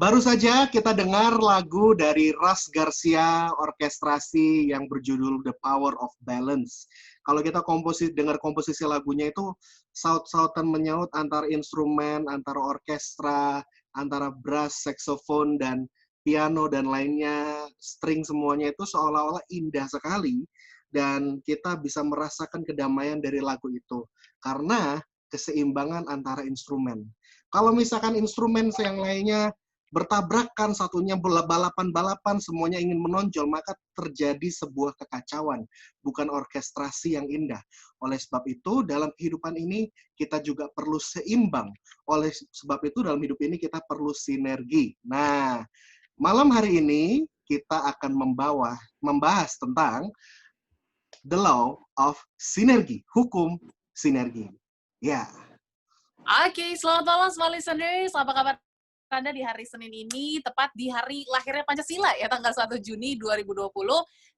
Baru saja kita dengar lagu dari Ras Garcia orkestrasi yang berjudul The Power of Balance. Kalau kita dengar komposisi lagunya itu saut-sautan menyaut antara instrumen, antara orkestra, antara brass, saxophone, dan piano dan lainnya, string semuanya itu seolah-olah indah sekali dan kita bisa merasakan kedamaian dari lagu itu karena keseimbangan antara instrumen. Kalau misalkan instrumen yang lainnya bertabrakan, satunya balapan-balapan, semuanya ingin menonjol, maka terjadi sebuah kekacauan, bukan orkestrasi yang indah. Oleh sebab itu, dalam kehidupan ini, kita juga perlu seimbang. Oleh sebab itu, dalam hidup ini kita perlu sinergi. Nah, malam hari ini, kita akan membahas tentang the law of sinergi, hukum sinergi. Ya. Oke, selamat malam semua listeners. Apa kabar Anda di hari Senin ini, tepat di hari lahirnya Pancasila ya, tanggal 1 Juni 2020.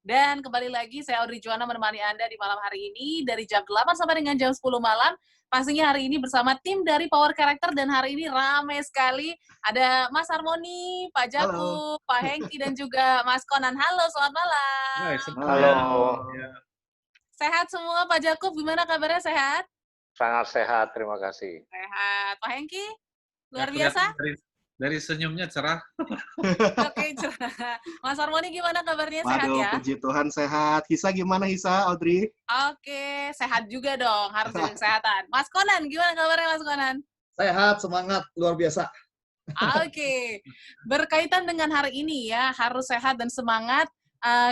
Dan kembali lagi, saya Audrey Juwana menemani Anda di malam hari ini dari jam 8 sampai dengan jam 10 malam. Pastinya hari ini bersama tim dari Power Character, dan hari ini ramai sekali. Ada Mas Harmoni, Pak Jakub, Pak Hengki, dan juga Mas Konan. Halo, selamat malam. Halo. Sehat semua, Pak Jakub, gimana kabarnya, sehat? Sangat sehat, terima kasih. Sehat. Pak Hengki? Luar biasa? Dari senyumnya cerah. Oke, cerah. Mas Harmoni gimana kabarnya? Sehat ya? Puji Tuhan sehat. Hisa gimana Hisa, Audrey? Oke, sehat juga dong. Harus jaga kesehatan. Mas Konan, gimana kabarnya Mas Konan? Sehat, semangat, luar biasa. Oke. Berkaitan dengan hari ini ya, harus sehat dan semangat.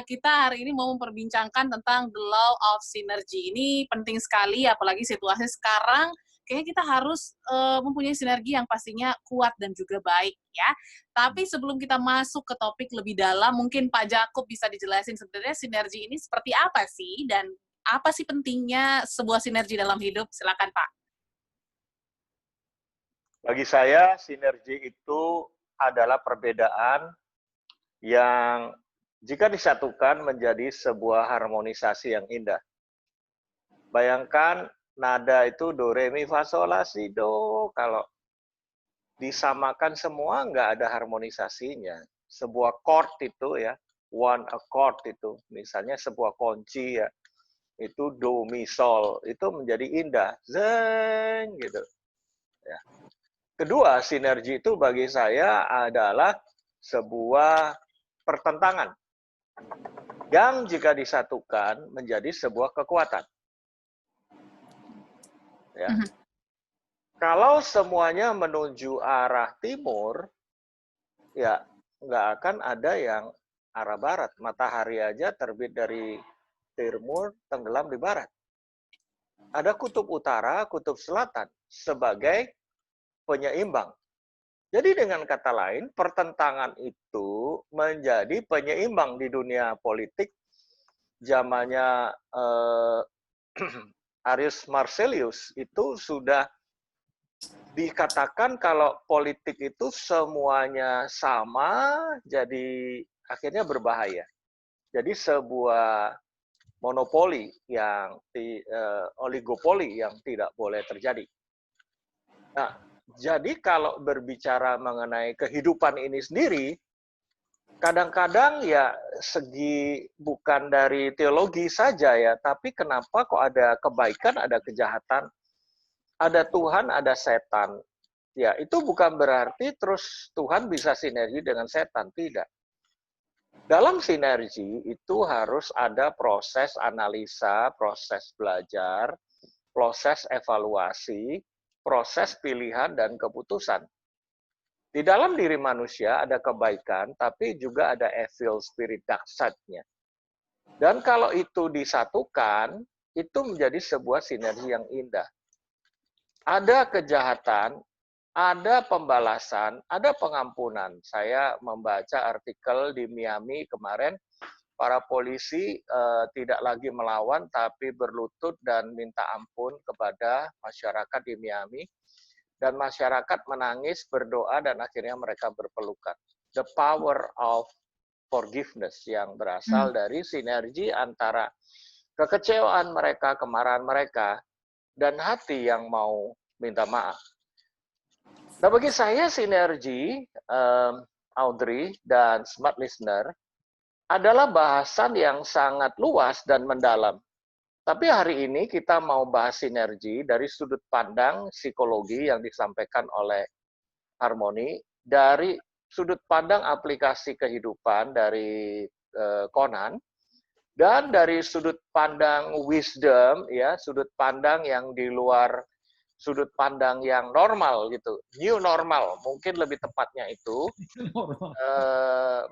Kita hari ini mau memperbincangkan tentang the law of synergy. Ini penting sekali, apalagi situasi sekarang. Kayaknya kita harus mempunyai sinergi yang pastinya kuat dan juga baik ya. Tapi sebelum kita masuk ke topik lebih dalam, mungkin Pak Jakub bisa dijelasin sebenarnya sinergi ini seperti apa sih, dan apa sih pentingnya sebuah sinergi dalam hidup? Silakan Pak. Bagi saya, sinergi itu adalah perbedaan yang jika disatukan menjadi sebuah harmonisasi yang indah. Bayangkan nada itu do, re, mi, fa, sol, la, si, do. Kalau disamakan semua, nggak ada harmonisasinya. Sebuah chord itu ya, one accord itu, misalnya sebuah kunci ya, itu do, mi, sol, itu menjadi indah. Zeng, gitu. Ya. Kedua, sinergi itu bagi saya adalah sebuah pertentangan yang jika disatukan menjadi sebuah kekuatan. Ya. Kalau semuanya menuju arah timur, ya nggak akan ada yang arah barat. Matahari aja terbit dari timur, tenggelam di barat. Ada kutub utara, kutub selatan sebagai penyeimbang. Jadi dengan kata lain, pertentangan itu menjadi penyeimbang di dunia politik. Zamannya Arius Marcellus itu sudah dikatakan kalau politik itu semuanya sama, jadi akhirnya berbahaya. Jadi sebuah monopoli yang oligopoli yang tidak boleh terjadi. Nah, jadi kalau berbicara mengenai kehidupan ini sendiri, kadang-kadang ya segi bukan dari teologi saja ya, tapi kenapa kok ada kebaikan, ada kejahatan, ada Tuhan, ada setan. Ya, itu bukan berarti terus Tuhan bisa sinergi dengan setan, tidak. Dalam sinergi itu harus ada proses analisa, proses belajar, proses evaluasi, proses pilihan dan keputusan. Di dalam diri manusia ada kebaikan, tapi juga ada evil spirit, dark side-nya. Dan kalau itu disatukan, itu menjadi sebuah sinergi yang indah. Ada kejahatan, ada pembalasan, ada pengampunan. Saya membaca artikel di Miami kemarin, para polisi tidak lagi melawan, tapi berlutut dan minta ampun kepada masyarakat di Miami. Dan masyarakat menangis, berdoa, dan akhirnya mereka berpelukan. The power of forgiveness yang berasal dari sinergi antara kekecewaan mereka, kemarahan mereka, dan hati yang mau minta maaf. Nah, bagi saya sinergi, Audrey dan Smart Listener, adalah bahasan yang sangat luas dan mendalam. Tapi hari ini kita mau bahas sinergi dari sudut pandang psikologi yang disampaikan oleh Harmony, dari sudut pandang aplikasi kehidupan dari Conan, dan dari sudut pandang wisdom, ya, sudut pandang yang di luar sudut pandang yang normal gitu, new normal mungkin lebih tepatnya itu.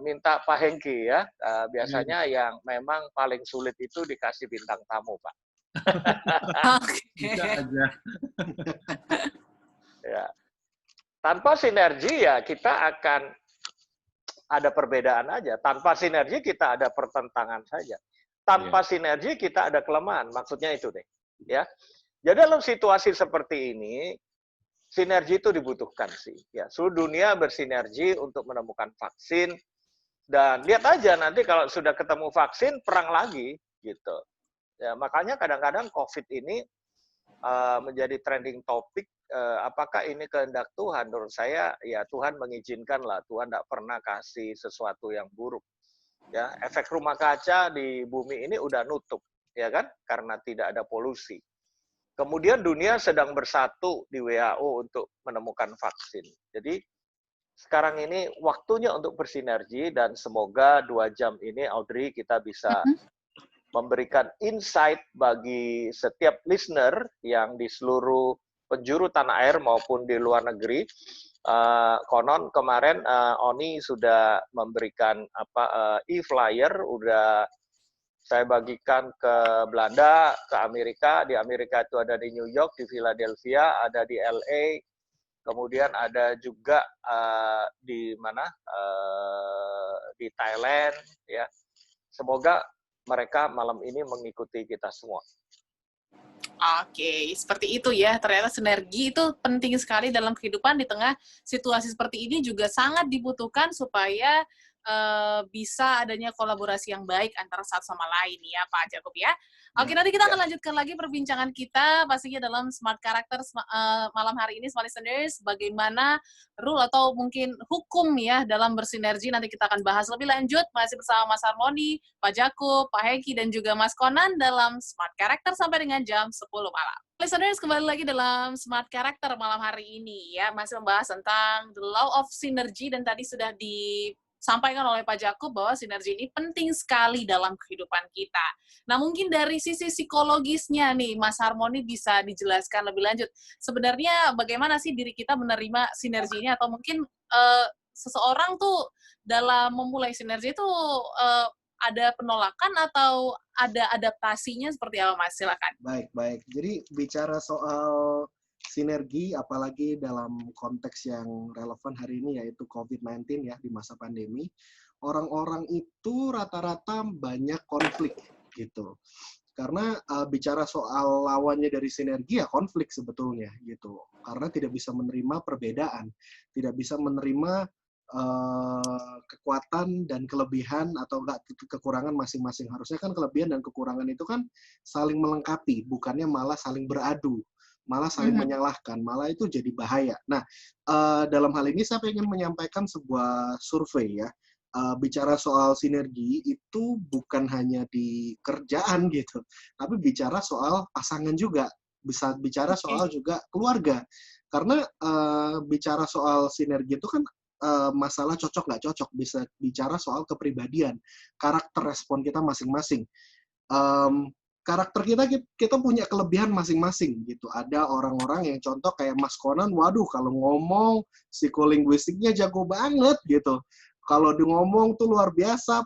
Minta Pak Hengki ya, biasanya yang memang paling sulit itu dikasih bintang tamu, Pak. Bisa aja. Ya. Tanpa sinergi ya kita akan ada perbedaan aja. Tanpa sinergi kita ada pertentangan saja. Tanpa sinergi kita ada kelemahan. Maksudnya itu deh. Ya. Jadi dalam situasi seperti ini, sinergi itu dibutuhkan sih. Ya, seluruh dunia bersinergi untuk menemukan vaksin. Dan lihat aja nanti kalau sudah ketemu vaksin, perang lagi gitu. Ya, makanya kadang-kadang COVID ini menjadi trending topik. Apakah ini kehendak Tuhan? Menurut saya, ya Tuhan mengizinkan lah. Tuhan tidak pernah kasih sesuatu yang buruk. Ya, efek rumah kaca di bumi ini udah nutup, ya kan? Karena tidak ada polusi. Kemudian dunia sedang bersatu di WHO untuk menemukan vaksin. Jadi sekarang ini waktunya untuk bersinergi dan semoga 2 jam ini, Audrey, kita bisa memberikan insight bagi setiap listener yang di seluruh penjuru tanah air maupun di luar negeri. Konon kemarin Oni sudah memberikan e-flyer, udah saya bagikan ke Belanda, ke Amerika. Di Amerika itu ada di New York, di Philadelphia, ada di LA, kemudian ada juga di mana? Di Thailand, ya. Semoga mereka malam ini mengikuti kita semua. Oke, seperti itu ya. Ternyata sinergi itu penting sekali dalam kehidupan di tengah situasi seperti ini juga sangat dibutuhkan supaya bisa adanya kolaborasi yang baik antara satu sama lain ya Pak Jacob ya. Oke, nanti kita akan lanjutkan lagi perbincangan kita pastinya dalam Smart Character malam hari ini, Smart Listeners, bagaimana rule atau mungkin hukum ya dalam bersinergi. Nanti kita akan bahas lebih lanjut masih bersama Mas Harmony, Pak Jacob, Pak Hengki, dan juga Mas Conan dalam Smart Character sampai dengan jam 10 malam. Listeners, kembali lagi dalam Smart Character malam hari ini ya, masih membahas tentang the law of synergy, dan tadi sudah disampaikan oleh Pak Jacob bahwa sinergi ini penting sekali dalam kehidupan kita. Nah, mungkin dari sisi psikologisnya nih, Mas Harmony bisa dijelaskan lebih lanjut. Sebenarnya bagaimana sih diri kita menerima sinergi ini, atau mungkin seseorang tuh dalam memulai sinergi itu ada penolakan atau ada adaptasinya seperti apa, Mas? Silakan. Baik. Jadi bicara soal sinergi, apalagi dalam konteks yang relevan hari ini yaitu COVID-19 ya, di masa pandemi, orang-orang itu rata-rata banyak konflik gitu. Karena bicara soal lawannya dari sinergi ya konflik sebetulnya gitu. Karena tidak bisa menerima perbedaan, tidak bisa menerima kekuatan dan kelebihan atau enggak kekurangan masing-masing. Harusnya kan kelebihan dan kekurangan itu kan saling melengkapi, bukannya malah saling beradu, malah saling menyalahkan, malah itu jadi bahaya. Nah, dalam hal ini saya ingin menyampaikan sebuah survei ya. Bicara soal sinergi itu bukan hanya di kerjaan gitu, tapi bicara soal pasangan juga, bisa bicara soal juga keluarga. Karena bicara soal sinergi itu kan masalah cocok nggak cocok, bisa bicara soal kepribadian, karakter respon kita masing-masing. Karakter kita punya kelebihan masing-masing gitu. Ada orang-orang yang contoh kayak Mas Conan, waduh kalau ngomong psikolinguistiknya jago banget gitu. Kalau di ngomong tuh luar biasa,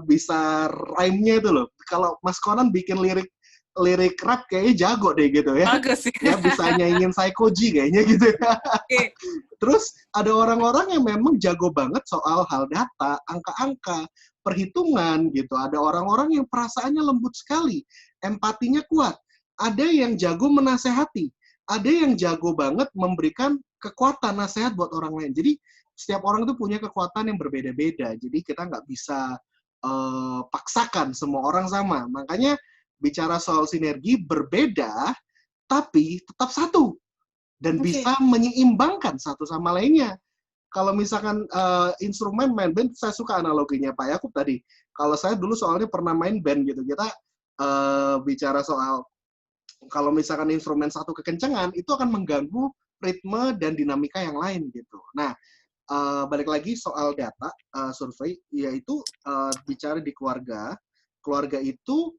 bisa rhyme-nya itu loh. Kalau Mas Conan bikin lirik rap kayaknya jago deh gitu ya. Bagus sih. Ya bisa nyanyiin Psycho-G kayaknya gitu ya. Okay. Terus ada orang-orang yang memang jago banget soal hal data, angka-angka, perhitungan gitu. Ada orang-orang yang perasaannya lembut sekali, empatinya kuat. Ada yang jago menasehati, ada yang jago banget memberikan kekuatan nasihat buat orang lain. Jadi setiap orang itu punya kekuatan yang berbeda-beda. Jadi kita nggak bisa paksakan semua orang sama. Makanya bicara soal sinergi berbeda, tapi tetap satu. dan Oke. bisa menyeimbangkan satu sama lainnya. Kalau misalkan instrumen main band, saya suka analoginya Pak Yakub tadi. Kalau saya dulu soalnya pernah main band gitu, kita bicara soal kalau misalkan instrumen satu kekencangan, itu akan mengganggu ritme dan dinamika yang lain gitu. Nah, balik lagi soal data survei, yaitu bicara di keluarga, keluarga itu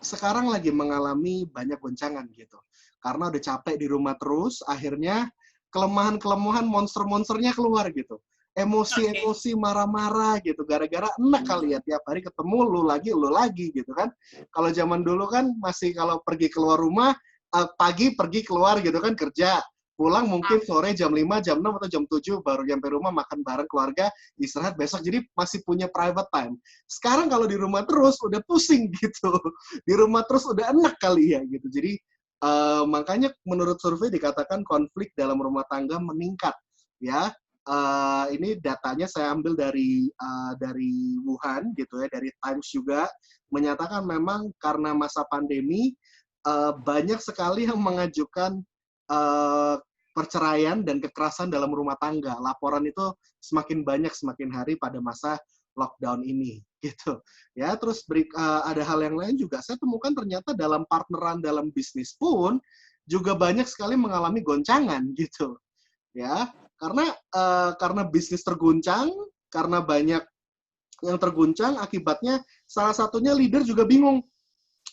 sekarang lagi mengalami banyak goncangan gitu. Karena udah capek di rumah terus, akhirnya kelemahan-kelemahan monster-monsternya keluar gitu. Emosi-emosi marah-marah gitu, gara-gara enak kali ya tiap hari ketemu lu lagi gitu kan. Kalau zaman dulu kan masih kalau pergi keluar rumah, pagi pergi keluar gitu kan kerja, pulang mungkin sore jam 5, jam 6 atau jam 7 baru nyampe rumah makan bareng keluarga, istirahat besok, jadi masih punya private time. Sekarang kalau di rumah terus udah pusing gitu. Di rumah terus udah enak kali ya gitu. Jadi makanya menurut survei dikatakan konflik dalam rumah tangga meningkat ya. Ini datanya saya ambil dari Wuhan gitu ya, dari Times juga menyatakan memang karena masa pandemi banyak sekali yang mengajukan perceraian dan kekerasan dalam rumah tangga. Laporan itu semakin banyak semakin hari pada masa lockdown ini gitu ya. Terus ada hal yang lain juga saya temukan, ternyata dalam partneran dalam bisnis pun juga banyak sekali mengalami goncangan gitu ya, karena bisnis terguncang, karena banyak yang terguncang, akibatnya salah satunya leader juga bingung,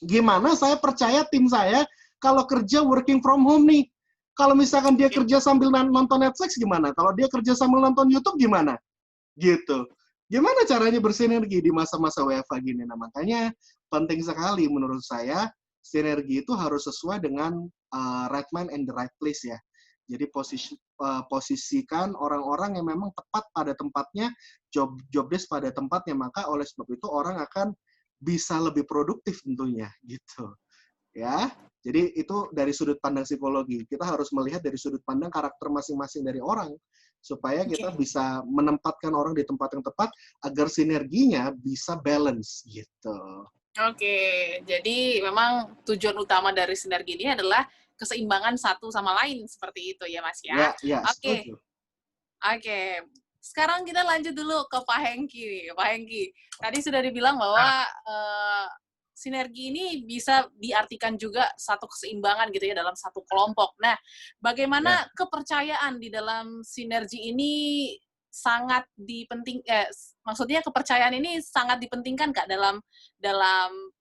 gimana saya percaya tim saya kalau kerja working from home nih. Kalau misalkan dia kerja sambil nonton Netflix gimana? Kalau dia kerja sambil nonton YouTube gimana? Gitu. Gimana caranya bersinergi di masa-masa WFH gini? Nah, makanya penting sekali menurut saya, sinergi itu harus sesuai dengan right man and the right place ya. Jadi posisikan orang-orang yang memang tepat pada tempatnya, job desk pada tempatnya, maka oleh sebab itu orang akan bisa lebih produktif tentunya gitu. Ya. Jadi itu dari sudut pandang psikologi. Kita harus melihat dari sudut pandang karakter masing-masing dari orang supaya kita bisa menempatkan orang di tempat yang tepat agar sinerginya bisa balance gitu. Oke, jadi memang tujuan utama dari sinergi ini adalah keseimbangan satu sama lain seperti itu ya Mas ya. Ya, Oke. setuju. Oke. Sekarang kita lanjut dulu ke Pak Hengki. Pak Hengki, tadi sudah dibilang bahwa sinergi ini bisa diartikan juga satu keseimbangan gitu ya dalam satu kelompok. Nah, bagaimana kepercayaan di dalam sinergi ini sangat maksudnya kepercayaan ini sangat dipentingkan Kak dalam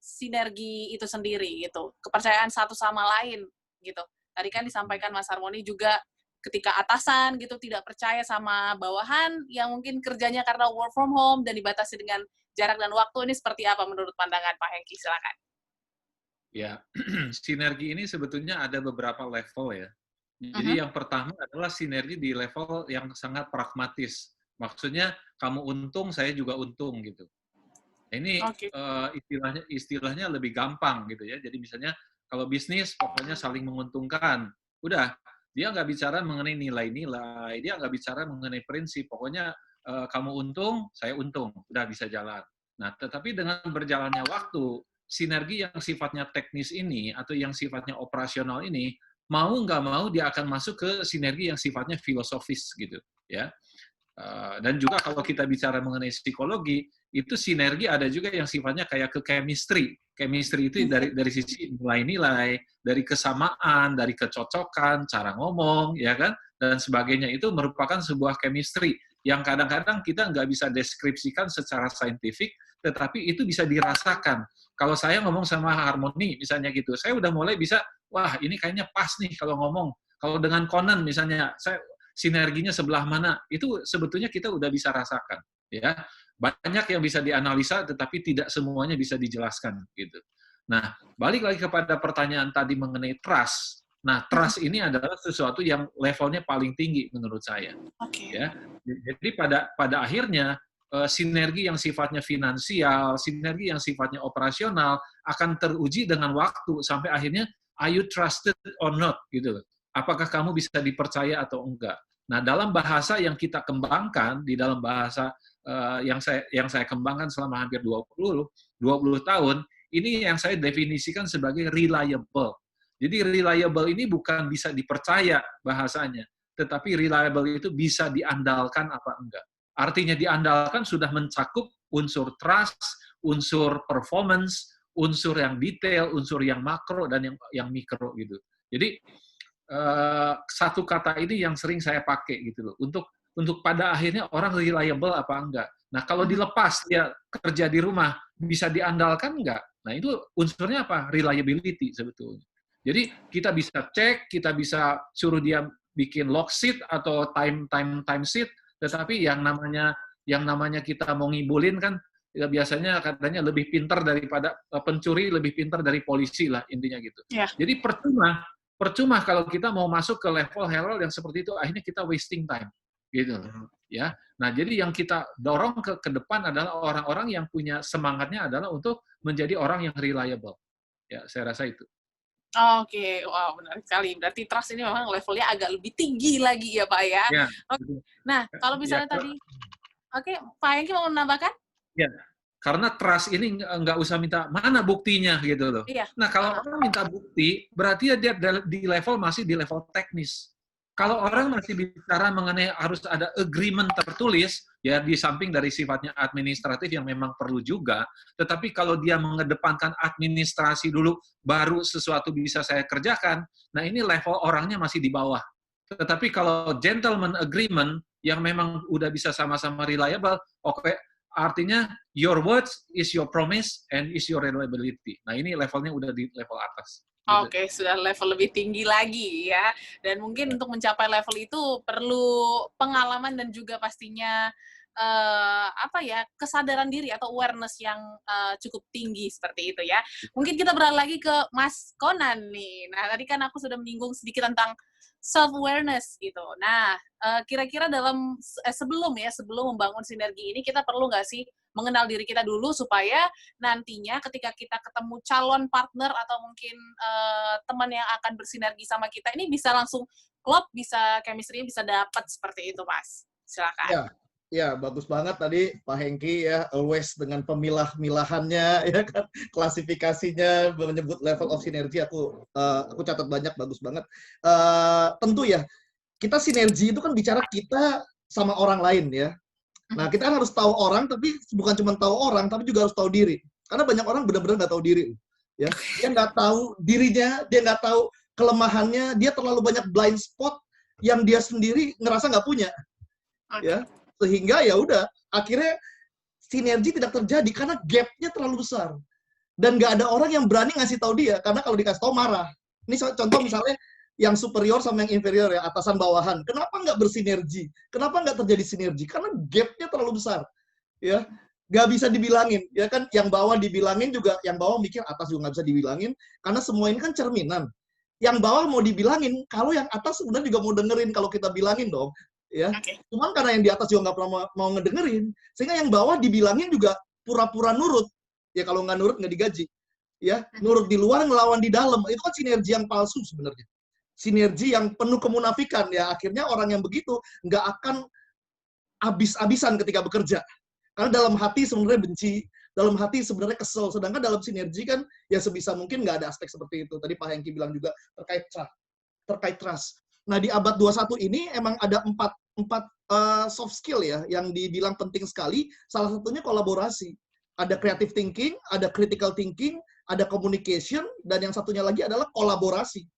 sinergi itu sendiri gitu. Kepercayaan satu sama lain gitu. Tadi kan disampaikan Mas Harmoni juga ketika atasan gitu tidak percaya sama bawahan yang mungkin kerjanya karena work from home dan dibatasi dengan jarak dan waktu, ini seperti apa menurut pandangan Pak Hengki? Silakan. Ya, sinergi ini sebetulnya ada beberapa level ya. Jadi yang pertama adalah sinergi di level yang sangat pragmatis. Maksudnya kamu untung, saya juga untung gitu. Ini istilahnya lebih gampang gitu ya. Jadi misalnya kalau bisnis pokoknya saling menguntungkan. Udah, dia nggak bicara mengenai nilai-nilai, dia nggak bicara mengenai prinsip. Pokoknya kamu untung, saya untung. Udah bisa jalan. Nah, tetapi dengan berjalannya waktu, sinergi yang sifatnya teknis ini atau yang sifatnya operasional ini, mau nggak mau dia akan masuk ke sinergi yang sifatnya filosofis gitu ya. Dan juga kalau kita bicara mengenai psikologi, itu sinergi ada juga yang sifatnya kayak ke chemistry. Chemistry itu dari sisi nilai-nilai, dari kesamaan, dari kecocokan, cara ngomong, ya kan, dan sebagainya. Itu merupakan sebuah chemistry yang kadang-kadang kita nggak bisa deskripsikan secara saintifik, tetapi itu bisa dirasakan. Kalau saya ngomong sama Harmoni, misalnya gitu, saya udah mulai bisa, wah ini kayaknya pas nih kalau ngomong. Kalau dengan Conan misalnya, saya sinerginya sebelah mana, itu sebetulnya kita udah bisa rasakan. Ya, banyak yang bisa dianalisa, tetapi tidak semuanya bisa dijelaskan. Gitu. Nah, balik lagi kepada pertanyaan tadi mengenai trust. Nah, trust ini adalah sesuatu yang levelnya paling tinggi menurut saya. Ya, jadi pada akhirnya sinergi yang sifatnya finansial, sinergi yang sifatnya operasional akan teruji dengan waktu sampai akhirnya are you trusted or not gitu. Apakah kamu bisa dipercaya atau enggak? Nah, dalam bahasa yang kita kembangkan di dalam bahasa yang saya kembangkan selama hampir 20 tahun, ini yang saya definisikan sebagai reliable. Jadi reliable ini bukan bisa dipercaya bahasanya, tetapi reliable itu bisa diandalkan apa enggak. Artinya diandalkan sudah mencakup unsur trust, unsur performance, unsur yang detail, unsur yang makro, dan yang mikro gitu. Jadi satu kata ini yang sering saya pakai gitu loh, untuk pada akhirnya orang reliable apa enggak. Nah, kalau dilepas dia kerja di rumah, bisa diandalkan enggak? Nah, itu unsurnya apa? Reliability sebetulnya. Jadi kita bisa cek, kita bisa suruh dia bikin log sheet atau time sheet, tetapi yang namanya kita mau ngibulin kan ya biasanya katanya lebih pintar daripada pencuri, lebih pintar dari polisi lah intinya gitu. Yeah. Jadi percuma kalau kita mau masuk ke level yang seperti itu, akhirnya kita wasting time gitu ya. Nah, jadi yang kita dorong ke depan adalah orang-orang yang punya semangatnya adalah untuk menjadi orang yang reliable. Ya, saya rasa itu. Oke, wow, benar sekali. Berarti trust ini memang levelnya agak lebih tinggi lagi ya, Pak ya. Ya. Nah, kalau misalnya tadi, Pak Hengki mau menambahkan? Ya, karena trust ini nggak usah minta mana buktinya gitu loh. Iya. Nah, kalau orang minta bukti, berarti dia di level masih di level teknis. Kalau orang masih bicara mengenai harus ada agreement tertulis, ya di samping dari sifatnya administratif yang memang perlu juga, tetapi kalau dia mengedepankan administrasi dulu, baru sesuatu bisa saya kerjakan, nah ini level orangnya masih di bawah. Tetapi kalau gentleman agreement, yang memang udah bisa sama-sama reliable, oke, artinya your words is your promise and is your reliability. Nah ini levelnya udah di level atas. Oke, sudah level lebih tinggi lagi ya. Dan mungkin untuk mencapai level itu perlu pengalaman dan juga pastinya kesadaran diri atau awareness yang cukup tinggi seperti itu ya. Mungkin kita beralih lagi ke Mas Conan nih. Nah, tadi kan aku sudah menyinggung sedikit tentang self-awareness gitu. Nah, kira-kira sebelum membangun sinergi ini, kita perlu nggak sih mengenal diri kita dulu supaya nantinya ketika kita ketemu calon partner atau mungkin teman yang akan bersinergi sama kita ini bisa langsung klop, bisa chemistry bisa dapat seperti itu, Mas. Silakan. Ya, bagus banget tadi Pak Hengki ya, always dengan pemilah-milahannya ya kan, klasifikasinya menyebut level of sinergi aku catat banyak, bagus banget. Tentu ya, kita sinergi itu kan bicara kita sama orang lain ya. Nah, kita kan harus tahu orang, tapi bukan cuma tahu orang, tapi juga harus tahu diri. Karena banyak orang benar-benar nggak tahu diri. Ya. Dia nggak tahu dirinya, dia nggak tahu kelemahannya, dia terlalu banyak blind spot yang dia sendiri ngerasa nggak punya. Ya. Sehingga ya udah, akhirnya sinergi tidak terjadi karena gap-nya terlalu besar. Dan nggak ada orang yang berani ngasih tahu dia, karena kalau dikasih tahu marah. Ini contoh misalnya, yang superior sama yang inferior ya, atasan bawahan. Kenapa nggak bersinergi? Kenapa nggak terjadi sinergi? Karena gap-nya terlalu besar. Ya, nggak bisa dibilangin. Ya kan, yang bawah dibilangin juga, yang bawah mikir atas juga nggak bisa dibilangin. Karena semua ini kan cerminan. Yang bawah mau dibilangin, kalau yang atas sebenarnya juga mau dengerin kalau kita bilangin dong. Ya, cuman karena yang di atas juga nggak pernah mau ngedengerin, sehingga yang bawah dibilangin juga pura-pura nurut. Ya kalau nggak nurut nggak digaji. Ya, nurut di luar ngelawan di dalam. Itu kan sinergi yang palsu sebenarnya. Sinergi yang penuh kemunafikan, ya akhirnya orang yang begitu nggak akan habis-habisan ketika bekerja. Karena dalam hati sebenarnya benci, dalam hati sebenarnya kesel. Sedangkan dalam sinergi kan ya sebisa mungkin nggak ada aspek seperti itu. Tadi Pak Hengki bilang juga terkait trust. Nah di abad 21 ini emang ada empat soft skill ya yang dibilang penting sekali. Salah satunya kolaborasi. Ada creative thinking, ada critical thinking, ada communication, dan yang satunya lagi adalah kolaborasi.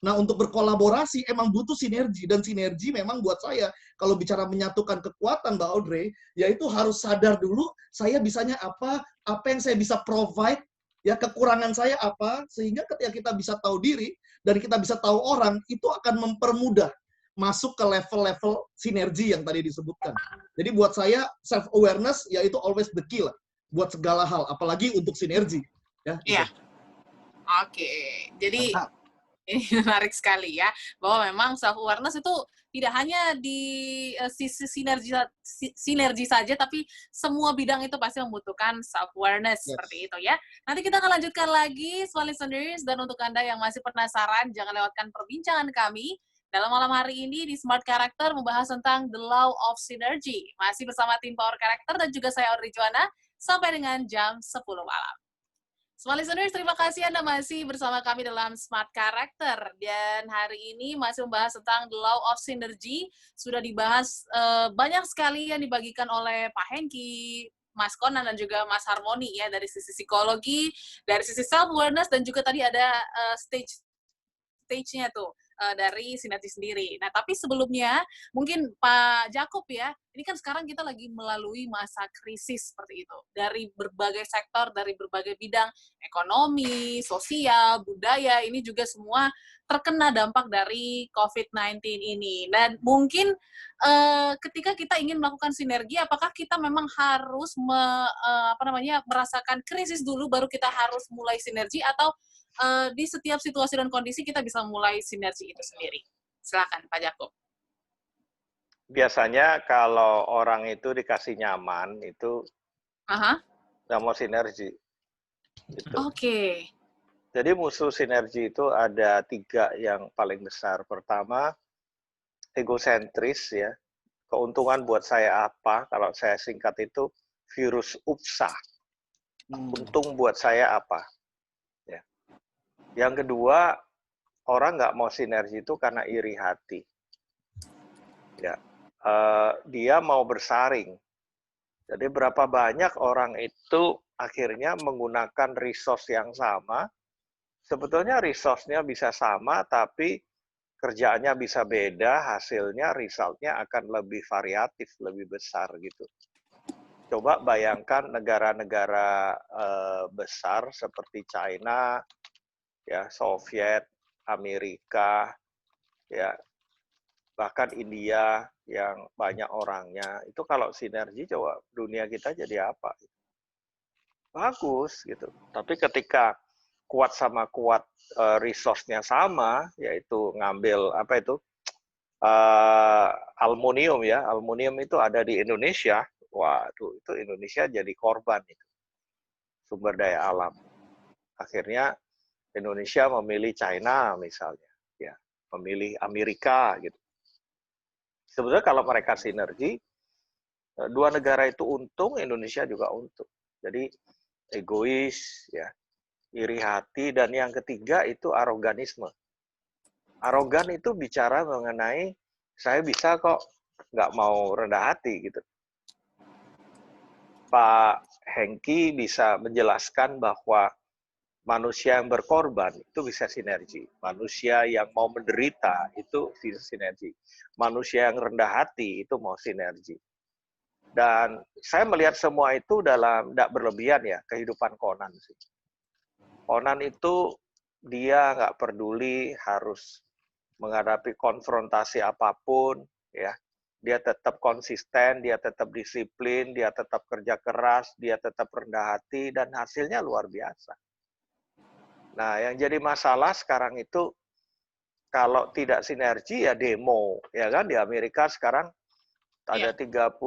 Nah, untuk berkolaborasi emang butuh sinergi, dan sinergi memang buat saya, kalau bicara menyatukan kekuatan Mbak Audrey, yaitu harus sadar dulu, saya bisanya apa yang saya bisa provide, ya kekurangan saya apa, sehingga ketika kita bisa tahu diri, dan kita bisa tahu orang, itu akan mempermudah masuk ke level-level sinergi yang tadi disebutkan. Jadi buat saya, self-awareness, yaitu always the key lah, buat segala hal, apalagi untuk sinergi. Iya. Oke, jadi ini menarik sekali ya, bahwa memang self-awareness itu tidak hanya di sisi sinergi saja, tapi semua bidang itu pasti membutuhkan self-awareness, seperti itu ya. Nanti kita akan lanjutkan lagi, smart listeners, dan untuk Anda yang masih penasaran, jangan lewatkan perbincangan kami dalam malam hari ini di Smart Character, membahas tentang The Law of Synergy. Masih bersama tim Power Character dan juga saya Audrey Joanna, sampai dengan jam 10 malam. Smart listeners, terima kasih Anda masih bersama kami dalam Smart Character. Dan hari ini masih membahas tentang The Law of Synergy. Sudah dibahas banyak sekali yang dibagikan oleh Pak Hengki, Mas Konan, dan juga Mas Harmoni ya, dari sisi psikologi, dari sisi self-awareness, dan juga tadi ada stage-nya tuh dari sinergi sendiri. Nah, tapi sebelumnya mungkin Pak Jakob ya, ini kan sekarang kita lagi melalui masa krisis seperti itu. Dari berbagai sektor, dari berbagai bidang, ekonomi, sosial, budaya, ini juga semua terkena dampak dari COVID-19 ini. Dan mungkin ketika kita ingin melakukan sinergi, apakah kita memang harus merasakan krisis dulu baru kita harus mulai sinergi, atau di setiap situasi dan kondisi kita bisa mulai sinergi itu sendiri? Silakan Pak Jakob. Biasanya kalau orang itu dikasih nyaman, itu nggak mau sinergi. Gitu. Oke. Jadi musuh sinergi itu ada 3 yang paling besar. Pertama, egosentris ya. Keuntungan buat saya apa? Kalau saya singkat itu virus UPSA. Untung buat saya apa? Ya. Yang kedua, orang nggak mau sinergi itu karena iri hati. Ya, dia mau bersaing. Jadi berapa banyak orang itu akhirnya menggunakan resource yang sama. Sebetulnya resource-nya bisa sama, tapi kerjaannya bisa beda, hasilnya, result-nya akan lebih variatif, lebih besar gitu. Coba bayangkan negara-negara besar seperti China, ya, Soviet, Amerika, ya, bahkan India yang banyak orangnya. Itu kalau sinergi, coba dunia kita jadi apa? Bagus gitu. Tapi ketika kuat sama kuat, resource-nya sama, yaitu ngambil apa itu aluminium ya, aluminium itu ada di Indonesia. Waduh, itu Indonesia jadi korban itu, sumber daya alam. Akhirnya Indonesia memilih China misalnya, ya, memilih Amerika gitu. Sebenarnya kalau mereka sinergi, 2 negara itu untung, Indonesia juga untung. Jadi egois, ya, iri hati, dan yang ketiga itu aroganisme. Arogan itu bicara mengenai saya bisa kok, nggak mau rendah hati gitu. Pak Hengki bisa menjelaskan bahwa manusia yang berkorban itu bisa sinergi. Manusia yang mau menderita itu bisa sinergi. Manusia yang rendah hati itu mau sinergi. Dan saya melihat semua itu dalam tidak berlebihan ya, kehidupan Conan sih. Conan itu dia nggak peduli harus menghadapi konfrontasi apapun, ya. Dia tetap konsisten, dia tetap disiplin, dia tetap kerja keras, dia tetap rendah hati, dan hasilnya luar biasa. Nah, yang jadi masalah sekarang itu kalau tidak sinergi ya demo, ya kan, di Amerika sekarang ada 32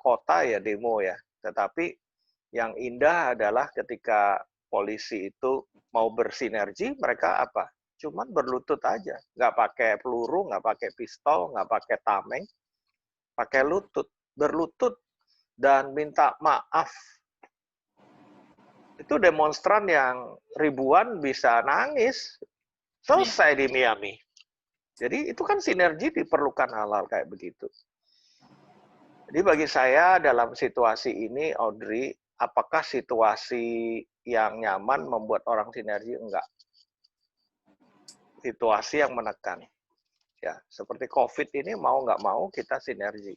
kota ya demo ya. Tetapi yang indah adalah ketika polisi itu mau bersinergi, mereka apa? Cuman berlutut aja, nggak pakai peluru, nggak pakai pistol, nggak pakai tameng, pakai lutut, berlutut dan minta maaf. Itu demonstran yang ribuan bisa nangis, selesai di Miami. Jadi itu kan sinergi, diperlukan hal-hal kayak begitu. Jadi bagi saya dalam situasi ini, Audrey, apakah situasi yang nyaman membuat orang sinergi? Enggak. Situasi yang menekan. Ya, seperti COVID ini mau nggak mau kita sinergi.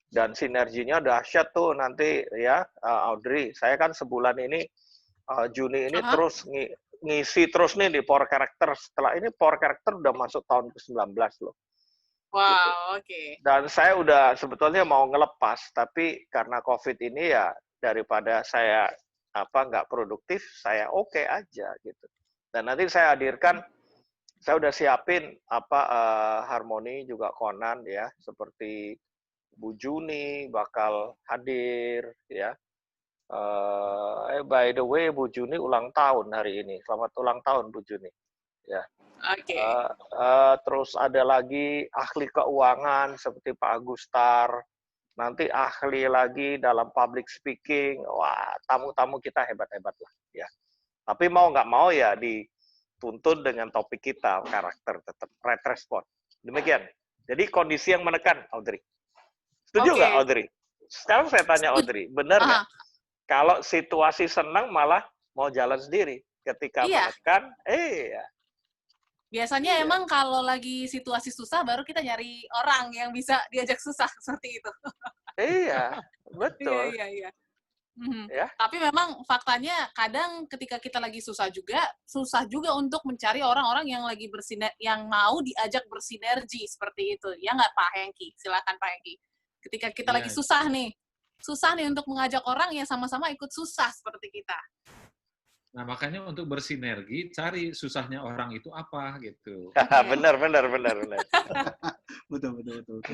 Dan sinerginya dahsyat tuh nanti ya, Audrey. Saya kan sebulan ini, Juni ini terus ngisi terus nih di Power Character. Setelah ini Power Character udah masuk tahun ke-19 loh. Wow, gitu. Oke. Dan saya udah sebetulnya mau ngelepas, tapi karena COVID ini ya daripada saya nggak produktif, saya oke aja gitu. Dan nanti saya hadirkan, saya udah siapin Harmoni juga Conan ya, seperti Bu Juni bakal hadir ya. By the way, Bu Juni ulang tahun hari ini. Selamat ulang tahun Bu Juni. Ya. Oke. Terus ada lagi ahli keuangan seperti Pak Agustar. nanti ahli lagi dalam public speaking. Wah, tamu-tamu kita hebat-hebat lah ya. Tapi mau nggak mau ya dituntun dengan topik kita, karakter tetap right response. Demikian. Jadi kondisi yang menekan, Audrey. Setuju nggak, Audrey? Sekarang saya tanya Audrey, benar nggak? Kalau situasi senang malah mau jalan sendiri. Ketika menekan, ya. Biasanya emang kalau lagi situasi susah baru kita nyari orang yang bisa diajak susah seperti itu. Iya, betul. Iya. Ya. Tapi memang faktanya kadang ketika kita lagi susah juga untuk mencari orang-orang yang lagi yang mau diajak bersinergi seperti itu. Ya nggak Pak Hengki? Silakan Pak Hengki. Ketika kita lagi susah nih untuk mengajak orang yang sama-sama ikut susah seperti kita. Nah, makanya untuk bersinergi, cari susahnya orang itu apa, gitu. Benar. Betul.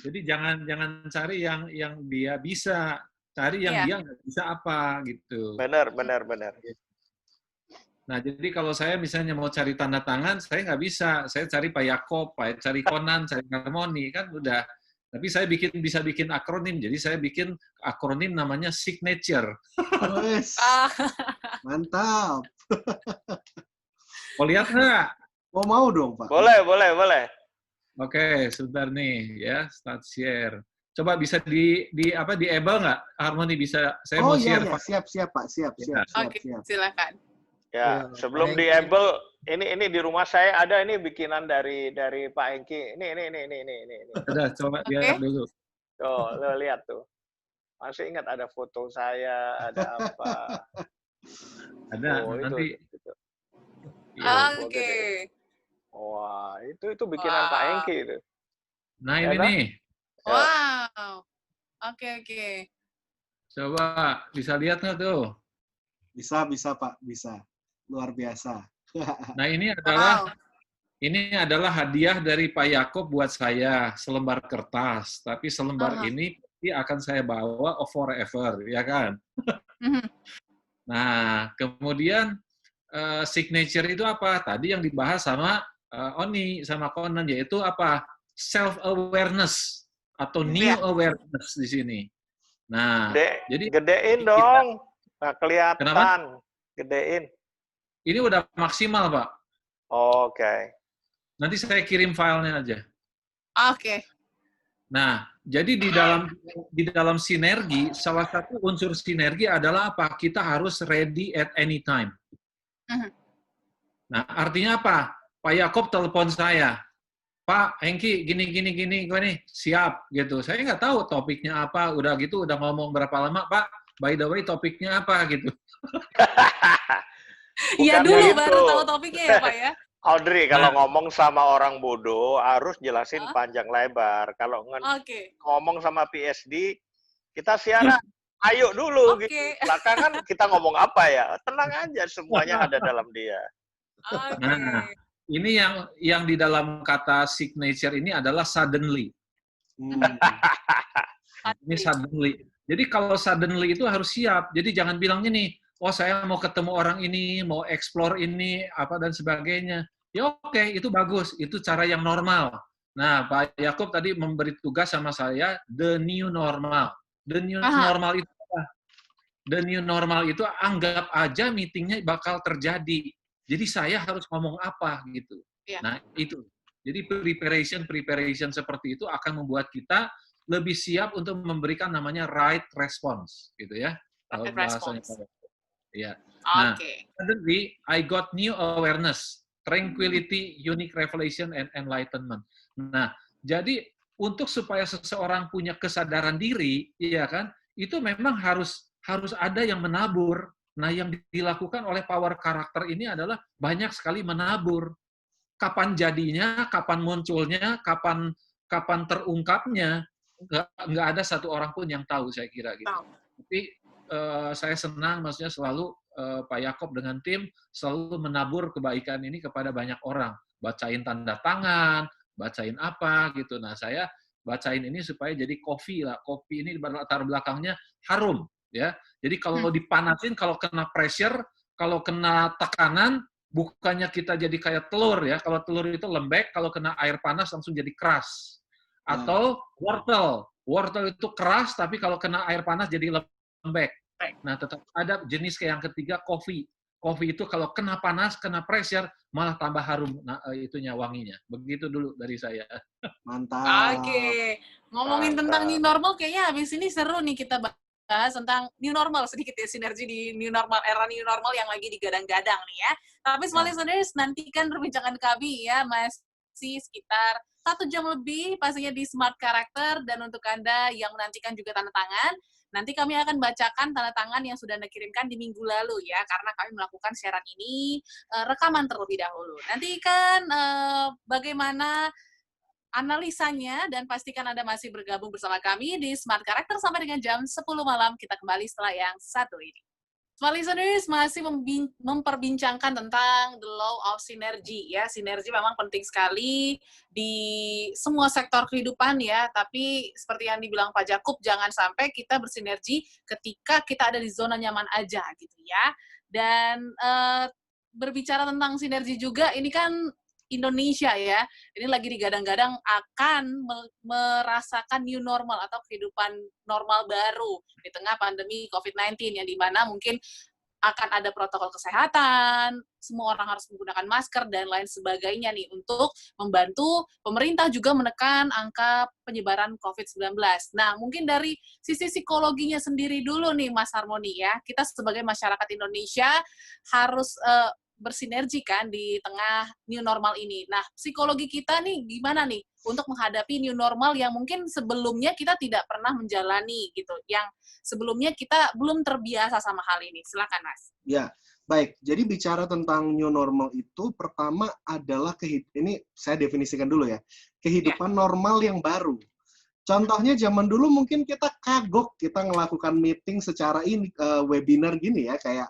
Jadi jangan cari yang dia bisa, cari yang dia nggak bisa apa, gitu. Benar. Nah, jadi kalau saya misalnya mau cari tanda tangan, saya nggak bisa. Saya cari Pak Yakob, cari Conan, cari Harmoni, kan udah. Tapi saya bisa bikin akronim, jadi saya bikin akronim namanya signature. Mantap. Mau lihat nggak? Mau dong, Pak. Boleh. Oke, sebentar nih ya, start share. Coba bisa di-able nggak? Harmoni bisa, saya mau share. Siap, Pak. Siap. Oke, silakan. Ya, sebelum di-able, ini di rumah saya ada ini bikinan dari Pak Hengki. Ini. Ada, coba lihat dulu. Tuh, lo lihat tuh. Masih ingat ada foto saya, ada apa? Ada, nanti. Oke. Wah, itu bikinan Pak Hengki itu. Nah, ini nih. Wow. Oke. Coba, bisa lihat nggak tuh? Bisa, Pak. Bisa. Luar biasa. Nah, ini adalah hadiah dari Pak Yakob buat saya, selembar kertas. Tapi selembar ini akan saya bawa forever, ya kan? Nah, kemudian signature itu apa? Tadi yang dibahas sama Oni, sama Conan, yaitu apa? Self-awareness atau new awareness di sini. Nah, jadi gedein dong. Nah, kelihatan. Kenapa? Gedein. Ini udah maksimal, Pak. Oke. Nanti saya kirim filenya aja. Oke. Nah, jadi di dalam sinergi, salah satu unsur sinergi adalah apa? Kita harus ready at any time. Nah, artinya apa? Pak Yakob telepon saya. Pak Hengki, gini, siap gitu. Saya nggak tahu topiknya apa. Udah gitu, udah ngomong berapa lama, Pak? By the way, topiknya apa gitu. Iya dulu gitu. Baru tahu topiknya ya Pak ya. Audrey, kalau ngomong sama orang bodoh harus jelasin panjang lebar. Kalau ngomong sama PSD, kita siaran, ayo dulu. Gitu. Belakangan kita ngomong apa ya? Tenang aja, semuanya ada dalam dia. Nah, ini yang di dalam kata signature ini adalah suddenly. Ini suddenly. Jadi kalau suddenly itu harus siap. Jadi jangan bilang ini, oh saya mau ketemu orang ini, mau explore ini, apa dan sebagainya. Ya oke, itu bagus. Itu cara yang normal. Nah, Pak Yakob tadi memberi tugas sama saya, the new normal. The new normal itu apa? The new normal itu anggap aja meetingnya bakal terjadi. Jadi saya harus ngomong apa gitu. Ya. Nah, itu. Jadi preparation seperti itu akan membuat kita lebih siap untuk memberikan namanya right response, gitu ya. Right response. Ya. Nah, suddenly I got new awareness, tranquility, unique revelation, and enlightenment. Nah, jadi untuk supaya seseorang punya kesadaran diri, ya kan, itu memang harus ada yang menabur. Nah, yang dilakukan oleh power karakter ini adalah banyak sekali menabur. Kapan jadinya, kapan munculnya, kapan terungkapnya, nggak ada satu orang pun yang tahu, saya kira gitu. Tapi saya senang, maksudnya selalu Pak Yakob dengan tim selalu menabur kebaikan ini kepada banyak orang. Bacain tanda tangan, bacain apa gitu. Nah, saya bacain ini supaya jadi kopi lah. Kopi ini latar belakangnya harum, ya. Jadi kalau dipanasin, kalau kena pressure, kalau kena tekanan, bukannya kita jadi kayak telur ya. Kalau telur itu lembek, kalau kena air panas langsung jadi keras. Atau wortel. Wortel itu keras, tapi kalau kena air panas jadi lembek. Nah, tetap ada jenis yang ketiga, kopi. Kopi itu kalau kena panas, kena pressure, malah tambah harum itunya, wanginya. Begitu dulu dari saya. Mantap. Oke, ngomongin tentang new normal, kayaknya habis ini seru nih kita bahas tentang new normal sedikit ya, sinergi di new normal, era new normal yang lagi digadang-gadang nih ya. Tapi small listeners, nantikan perbincangan kami ya, masih sekitar 1 jam lebih pastinya di Smart Character, dan untuk Anda yang menantikan juga tanda tangan, nanti kami akan bacakan tanda tangan yang sudah Anda kirimkan di minggu lalu ya, karena kami melakukan siaran ini rekaman terlebih dahulu. Nantikan bagaimana analisanya, dan pastikan Anda masih bergabung bersama kami di Smart Character sampai dengan jam 10 malam. Kita kembali setelah yang satu ini. Smart listeners, masih memperbincangkan tentang the law of synergy ya. Sinergi memang penting sekali di semua sektor kehidupan ya, tapi seperti yang dibilang Pak Jakub, jangan sampai kita bersinergi ketika kita ada di zona nyaman aja gitu ya. Dan berbicara tentang sinergi juga, ini kan Indonesia ya, ini lagi digadang-gadang akan merasakan new normal atau kehidupan normal baru di tengah pandemi COVID-19, yang dimana mungkin akan ada protokol kesehatan, semua orang harus menggunakan masker, dan lain sebagainya nih, untuk membantu pemerintah juga menekan angka penyebaran COVID-19. Nah, mungkin dari sisi psikologinya sendiri dulu nih, Mas Harmoni ya, kita sebagai masyarakat Indonesia harus bersinergi kan di tengah new normal ini. Nah, psikologi kita nih gimana nih untuk menghadapi new normal yang mungkin sebelumnya kita tidak pernah menjalani gitu, yang sebelumnya kita belum terbiasa sama hal ini. Silakan, Mas. Ya, baik. Jadi bicara tentang new normal itu, pertama adalah ini saya definisikan dulu ya, kehidupan normal yang baru. Contohnya zaman dulu mungkin kita kagok, kita melakukan meeting secara webinar gini ya, kayak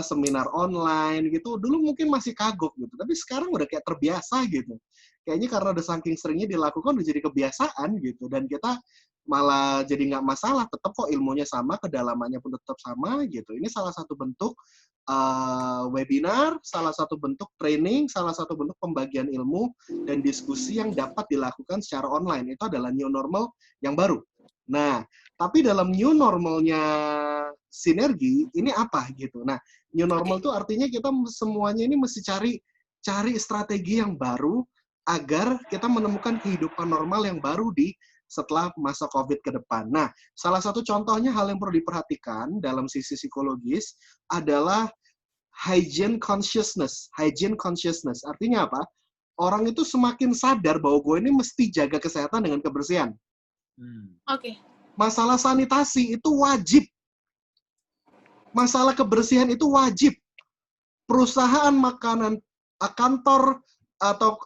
seminar online gitu. Dulu mungkin masih kagok gitu, tapi sekarang udah kayak terbiasa gitu. Kayaknya karena udah saking seringnya dilakukan udah jadi kebiasaan gitu, dan kita malah jadi nggak masalah, tetap kok ilmunya sama, kedalamannya pun tetap sama gitu. Ini salah satu bentuk webinar, salah satu bentuk training, salah satu bentuk pembagian ilmu dan diskusi yang dapat dilakukan secara online. Itu adalah new normal yang baru. Nah, tapi dalam new normalnya sinergi ini apa gitu. Nah, new normal itu artinya kita semuanya ini mesti cari strategi yang baru agar kita menemukan kehidupan normal yang baru di setelah masa COVID ke depan. Nah, salah satu contohnya hal yang perlu diperhatikan dalam sisi psikologis adalah hygiene consciousness. Hygiene consciousness artinya apa? Orang itu semakin sadar bahwa gue ini mesti jaga kesehatan dengan kebersihan. Oke. Masalah sanitasi itu wajib. Masalah kebersihan itu wajib. Perusahaan makanan, kantor, atau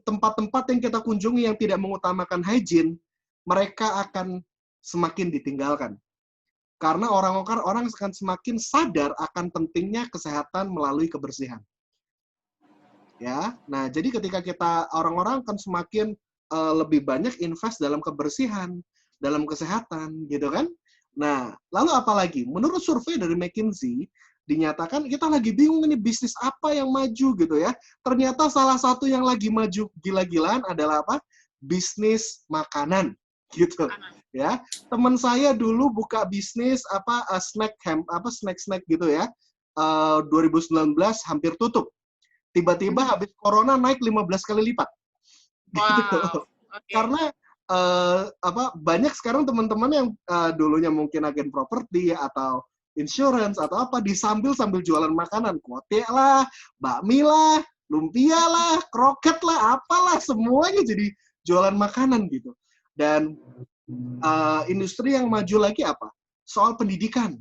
tempat-tempat yang kita kunjungi yang tidak mengutamakan hygiene, mereka akan semakin ditinggalkan. Karena orang akan semakin sadar akan pentingnya kesehatan melalui kebersihan. Ya, nah jadi ketika orang-orang akan semakin lebih banyak invest dalam kebersihan, dalam kesehatan, gitu kan? Nah, lalu apa lagi? Menurut survei dari McKinsey, dinyatakan kita lagi bingung ini bisnis apa yang maju gitu ya. Ternyata salah satu yang lagi maju gila-gilaan adalah apa? Bisnis makanan gitu. Ya. Teman saya dulu buka bisnis snack gitu ya. 2019 hampir tutup. Tiba-tiba habis corona naik 15 kali lipat. Wow. Gitu. Okay. Karena banyak sekarang teman-teman yang dulunya mungkin agen properti atau insurance atau apa sambil jualan makanan, kuotie lah, bakmi lah, lumpia lah, kroket lah, apalah, semuanya jadi jualan makanan gitu. Dan industri yang maju lagi apa? Soal pendidikan.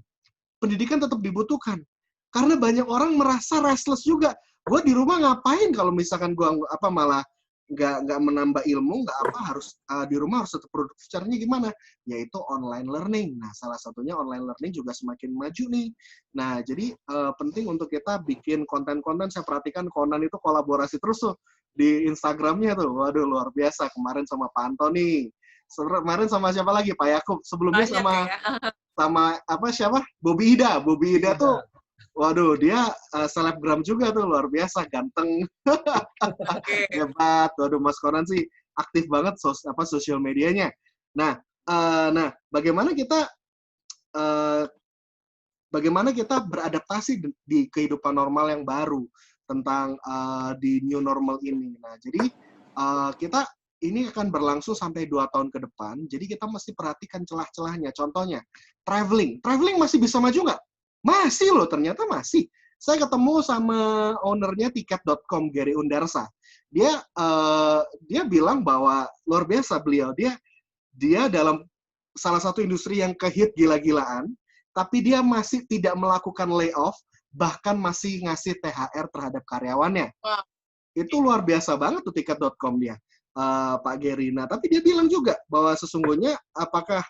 Pendidikan tetap dibutuhkan. Karena banyak orang merasa restless juga. Gue di rumah ngapain kalau misalkan gue malah nggak menambah ilmu, harus di rumah harus tetap produktif. Caranya gimana? Yaitu online learning. Nah, salah satunya online learning juga semakin maju nih. Nah, jadi penting untuk kita bikin konten-konten. Saya perhatikan Conan itu kolaborasi terus tuh di Instagramnya tuh. Waduh, luar biasa. Kemarin sama Pak Antoni. Kemarin sama siapa lagi? Pak Yakub. Sebelumnya sama siapa? Bobby Ida. Bobby Ida tuh, waduh, dia selebgram juga tuh, luar biasa, ganteng. Hebat. Waduh, Mas Conan sih aktif banget sosial medianya. Nah, Nah, bagaimana kita beradaptasi di kehidupan normal yang baru tentang di new normal ini. Nah, jadi kita ini akan berlangsung sampai 2 tahun ke depan. Jadi kita mesti perhatikan celah-celahnya. Contohnya, traveling. Traveling masih bisa maju nggak? Masih loh, ternyata masih. Saya ketemu sama ownernya tiket.com, Gary Undarsa. Dia bilang bahwa luar biasa beliau. Dia dalam salah satu industri yang kehit gila-gilaan, tapi dia masih tidak melakukan layoff, bahkan masih ngasih THR terhadap karyawannya. Wah. Itu luar biasa banget tuh tiket.com dia, Pak Gary. Nah, tapi dia bilang juga bahwa sesungguhnya apakah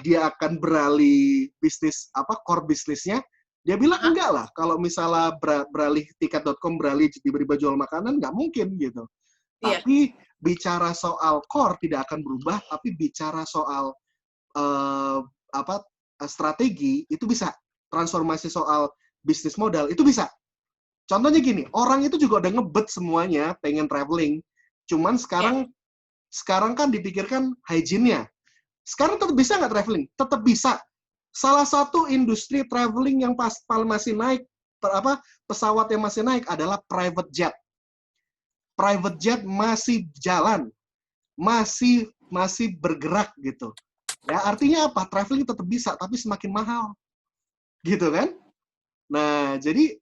dia akan beralih bisnis, core bisnisnya, dia bilang enggak lah. Kalau misalnya beralih tiket.com, beralih tiba-tiba jual makanan, nggak mungkin gitu. Iya. Tapi bicara soal core tidak akan berubah, tapi bicara soal strategi itu bisa. Transformasi soal bisnis modal itu bisa. Contohnya gini, orang itu juga udah ngebet semuanya pengen traveling. Cuman sekarang kan dipikirkan hygiene-nya. Sekarang tetap bisa nggak traveling? Tetap bisa. Salah satu industri traveling yang masih naik, pesawat yang masih naik adalah private jet. Private jet masih jalan, masih bergerak gitu. Ya, artinya apa? Traveling tetap bisa, tapi semakin mahal. Gitu kan? Nah, jadi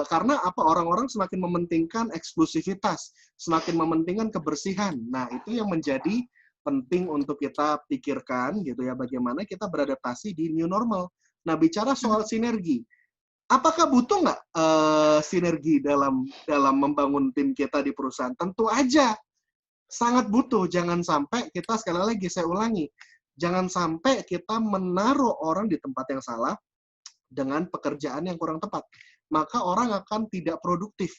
karena apa? Orang-orang semakin mementingkan eksklusivitas, semakin mementingkan kebersihan. Nah, itu yang menjadi penting untuk kita pikirkan gitu ya, bagaimana kita beradaptasi di new normal. Nah, bicara soal sinergi, apakah butuh nggak sinergi dalam membangun tim kita di perusahaan? Tentu aja, sangat butuh. Jangan sampai kita, sekali lagi saya ulangi, jangan sampai kita menaruh orang di tempat yang salah dengan pekerjaan yang kurang tepat. Maka orang akan tidak produktif.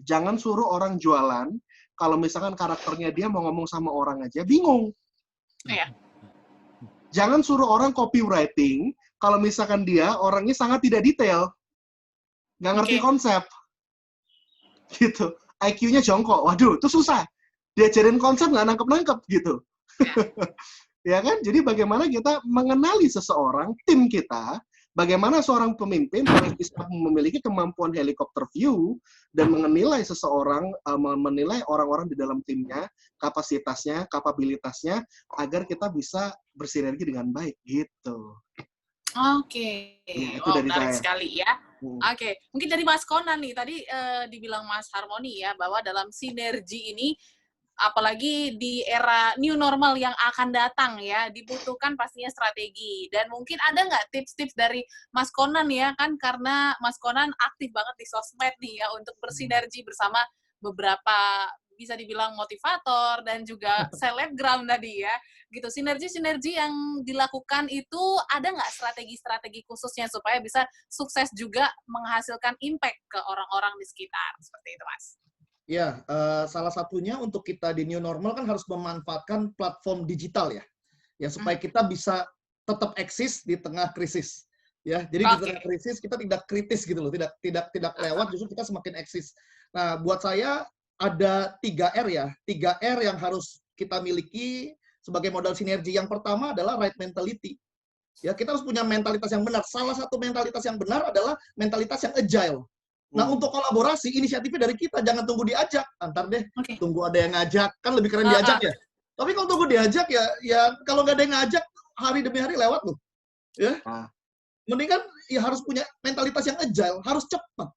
Jangan suruh orang jualan, kalau misalkan karakternya dia mau ngomong sama orang aja, bingung. Iya. Jangan suruh orang copywriting, kalau misalkan dia orangnya sangat tidak detail. Nggak ngerti konsep. Gitu. IQ-nya jongkok. Waduh, itu susah. Diajarin konsep nggak nangkep-nangkep gitu. Ya kan? Jadi bagaimana kita mengenali seseorang, tim kita, bagaimana seorang pemimpin harus bisa memiliki kemampuan helikopter view dan menilai seseorang, menilai orang-orang di dalam timnya, kapasitasnya, kapabilitasnya, agar kita bisa bersinergi dengan baik gitu. Oke. Ya, itu dari menarik saya. sekali ya. Oke, mungkin dari Mas Konan nih, tadi dibilang Mas Harmoni ya, bahwa dalam sinergi ini, apalagi di era new normal yang akan datang ya, dibutuhkan pastinya strategi. Dan mungkin ada nggak tips-tips dari Mas Konan ya, kan karena Mas Konan aktif banget di sosmed nih ya, untuk bersinergi bersama beberapa, bisa dibilang motivator, dan juga selebgram tadi ya, gitu. Sinergi-sinergi yang dilakukan itu, ada nggak strategi-strategi khususnya supaya bisa sukses juga menghasilkan impact ke orang-orang di sekitar, seperti itu Mas? Ya, salah satunya untuk kita di new normal kan harus memanfaatkan platform digital ya, supaya kita bisa tetap eksis di tengah krisis. Ya, jadi di tengah krisis kita tidak kritis gitu loh, tidak lewat, justru kita semakin eksis. Nah, buat saya ada 3R ya, 3R yang harus kita miliki sebagai modal sinergi. Yang pertama adalah right mentality. Ya, kita harus punya mentalitas yang benar. Salah satu mentalitas yang benar adalah mentalitas yang agile. Nah, untuk kolaborasi, inisiatifnya dari kita. Jangan tunggu diajak. Antar deh, tunggu ada yang ngajak. Kan lebih keren diajak ya. Tapi kalau tunggu diajak, ya kalau nggak ada yang ngajak, hari demi hari lewat loh. Ya. Mending kan ya harus punya mentalitas yang agile, harus cepat.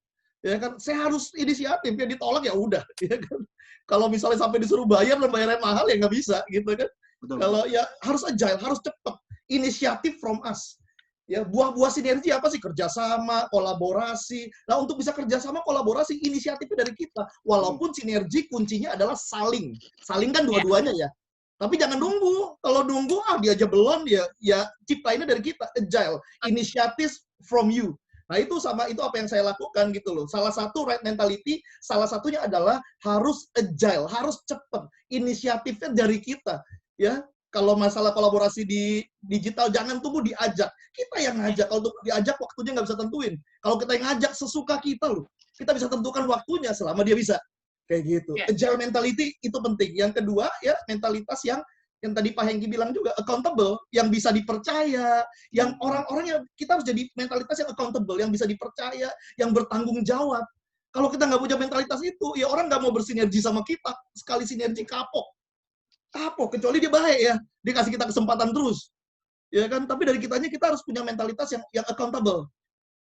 Ya kan, saya harus inisiatif, ya ditolak ya udah. Ya kan? Kalau misalnya sampai disuruh bayar dan bayarnya mahal, ya nggak bisa. Gitu kan. Kalau ya harus agile, harus cepat. Inisiatif from us. Ya, buah-buah sinergi apa sih? Kerjasama, kolaborasi. Nah, untuk bisa kerjasama, kolaborasi, inisiatifnya dari kita. Walaupun sinergi kuncinya adalah saling. Saling kan dua-duanya ya. Tapi jangan nunggu. Kalau nunggu, dia aja belum, ya ciptainnya dari kita. Agile. Initiative from you. Nah, itu apa yang saya lakukan gitu loh. Salah satu right mentality, salah satunya adalah harus agile, harus cepat. Inisiatifnya dari kita. Ya. Kalau masalah kolaborasi di digital, jangan tunggu diajak. Kita yang ngajak. Kalau tunggu diajak, waktunya nggak bisa tentuin. Kalau kita yang ngajak, sesuka kita loh. Kita bisa tentukan waktunya selama dia bisa. Kayak gitu. Agile mentality itu penting. Yang kedua, ya mentalitas yang yang tadi Pak Hengki bilang juga, accountable, yang bisa dipercaya, yang orang-orang yang kita harus jadi mentalitas yang accountable, yang bisa dipercaya, yang bertanggung jawab. Kalau kita nggak punya mentalitas itu, ya orang nggak mau bersinergi sama kita. Sekali sinergi kapok. Kapok, kecuali dia baik ya. Dia kasih kita kesempatan terus. Ya kan? Tapi dari kitanya kita harus punya mentalitas yang accountable.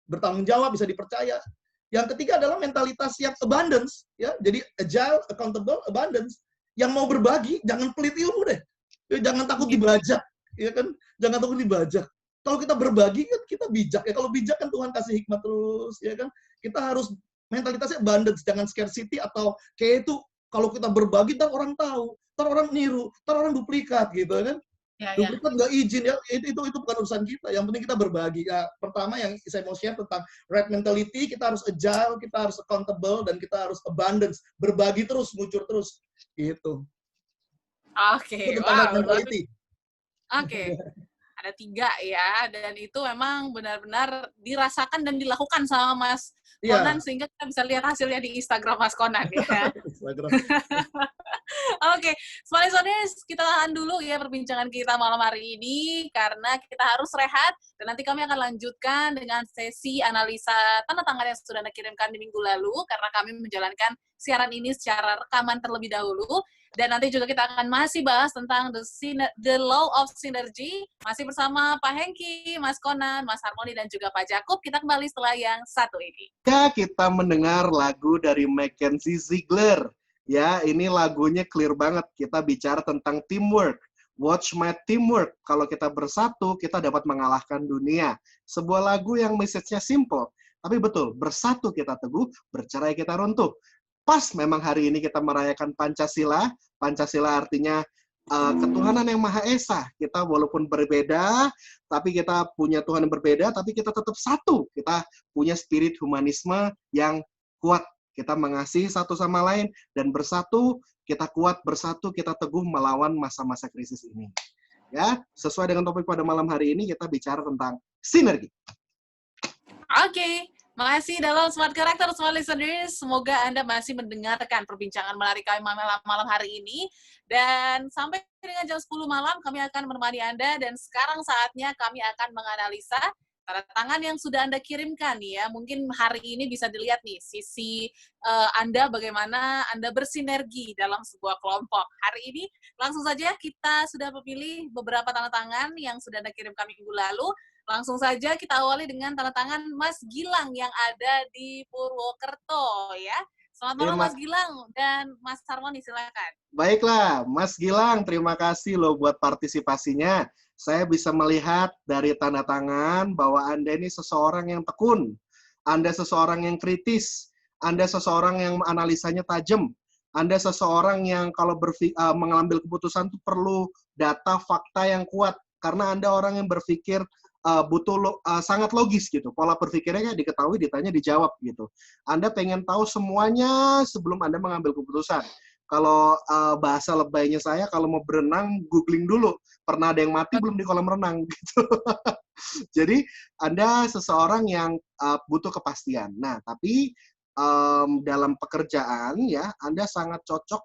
Bertanggung jawab, bisa dipercaya. Yang ketiga adalah mentalitas yang abundance. Ya. Jadi agile, accountable, abundance. Yang mau berbagi, jangan pelit ilmu deh. Ya, jangan takut dibajak. Ya kan? Jangan takut dibajak. Kalau kita berbagi kan kita bijak ya. Kalau bijak kan Tuhan kasih hikmat terus, ya kan? Kita harus mentalitasnya abundance, jangan scarcity atau kayak itu kalau kita berbagi ntar orang tahu, ntar orang niru, ntar orang duplikat gitu kan. Ya, ya. Duplikat nggak izin ya, itu bukan urusan kita. Yang penting kita berbagi. Ya, pertama yang saya mau share tentang right mentality, kita harus agile, kita harus accountable, dan kita harus abundance, berbagi terus, muncul terus, gitu. Oke, Itu tentang right wow. mentality. Oke. Ada 3 ya, dan itu memang benar-benar dirasakan dan dilakukan sama Mas Konan, sehingga kita bisa lihat hasilnya di Instagram Mas Konan ya. Oke, Smart Listeners, kita tahan dulu ya perbincangan kita malam hari ini, karena kita harus rehat, dan nanti kami akan lanjutkan dengan sesi analisa tanda tangan yang sudah Anda kirimkan di minggu lalu, karena kami menjalankan siaran ini secara rekaman terlebih dahulu. Dan nanti juga kita akan masih bahas tentang the law of synergy, masih bersama Pak Hengki, Mas Konan, Mas Harmoni, dan juga Pak Jakub. Kita kembali setelah yang satu ini. Ya, kita mendengar lagu dari Mackenzie Ziegler. Ya, ini lagunya clear banget. Kita bicara tentang teamwork. Watch my teamwork. Kalau kita bersatu, kita dapat mengalahkan dunia. Sebuah lagu yang message-nya simple. Tapi betul, bersatu kita teguh, bercerai kita runtuh. Pas memang hari ini kita merayakan Pancasila. Pancasila artinya ketuhanan yang Maha Esa. Kita walaupun berbeda, tapi kita punya Tuhan yang berbeda, tapi kita tetap satu. Kita punya spirit humanisme yang kuat. Kita mengasihi satu sama lain, dan bersatu, kita kuat, bersatu, kita teguh melawan masa-masa krisis ini. Ya, sesuai dengan topik pada malam hari ini, kita bicara tentang sinergi. Oke. Masih dalam Smart Character, Smart Listeners. Semoga Anda masih mendengarkan perbincangan menarik kami malam hari ini. Dan sampai dengan jam 10 malam, kami akan menemani Anda. Dan sekarang saatnya kami akan menganalisa tanda tangan yang sudah Anda kirimkan. Ya, mungkin hari ini bisa dilihat nih, sisi Anda, bagaimana Anda bersinergi dalam sebuah kelompok. Hari ini, langsung saja kita sudah memilih beberapa tanda tangan yang sudah Anda kirimkan minggu lalu. Langsung saja kita awali dengan tanda tangan Mas Gilang yang ada di Purwokerto ya. Selamat malam Mas Gilang dan Mas Harmoni, silakan. Baiklah, Mas Gilang, terima kasih loh buat partisipasinya. Saya bisa melihat dari tanda tangan bahwa Anda ini seseorang yang tekun. Anda seseorang yang kritis. Anda seseorang yang analisanya tajam. Anda seseorang yang kalau mengambil keputusan itu perlu data, fakta yang kuat. Karena Anda orang yang berpikir sangat logis gitu. Pola berpikirnya diketahui, ditanya, dijawab gitu. Anda pengen tahu semuanya sebelum Anda mengambil keputusan. Kalau bahasa lebaynya saya, kalau mau berenang, googling dulu. Pernah ada yang mati belum di kolam renang gitu. Jadi Anda seseorang yang butuh kepastian. Nah, tapi dalam pekerjaan ya, Anda sangat cocok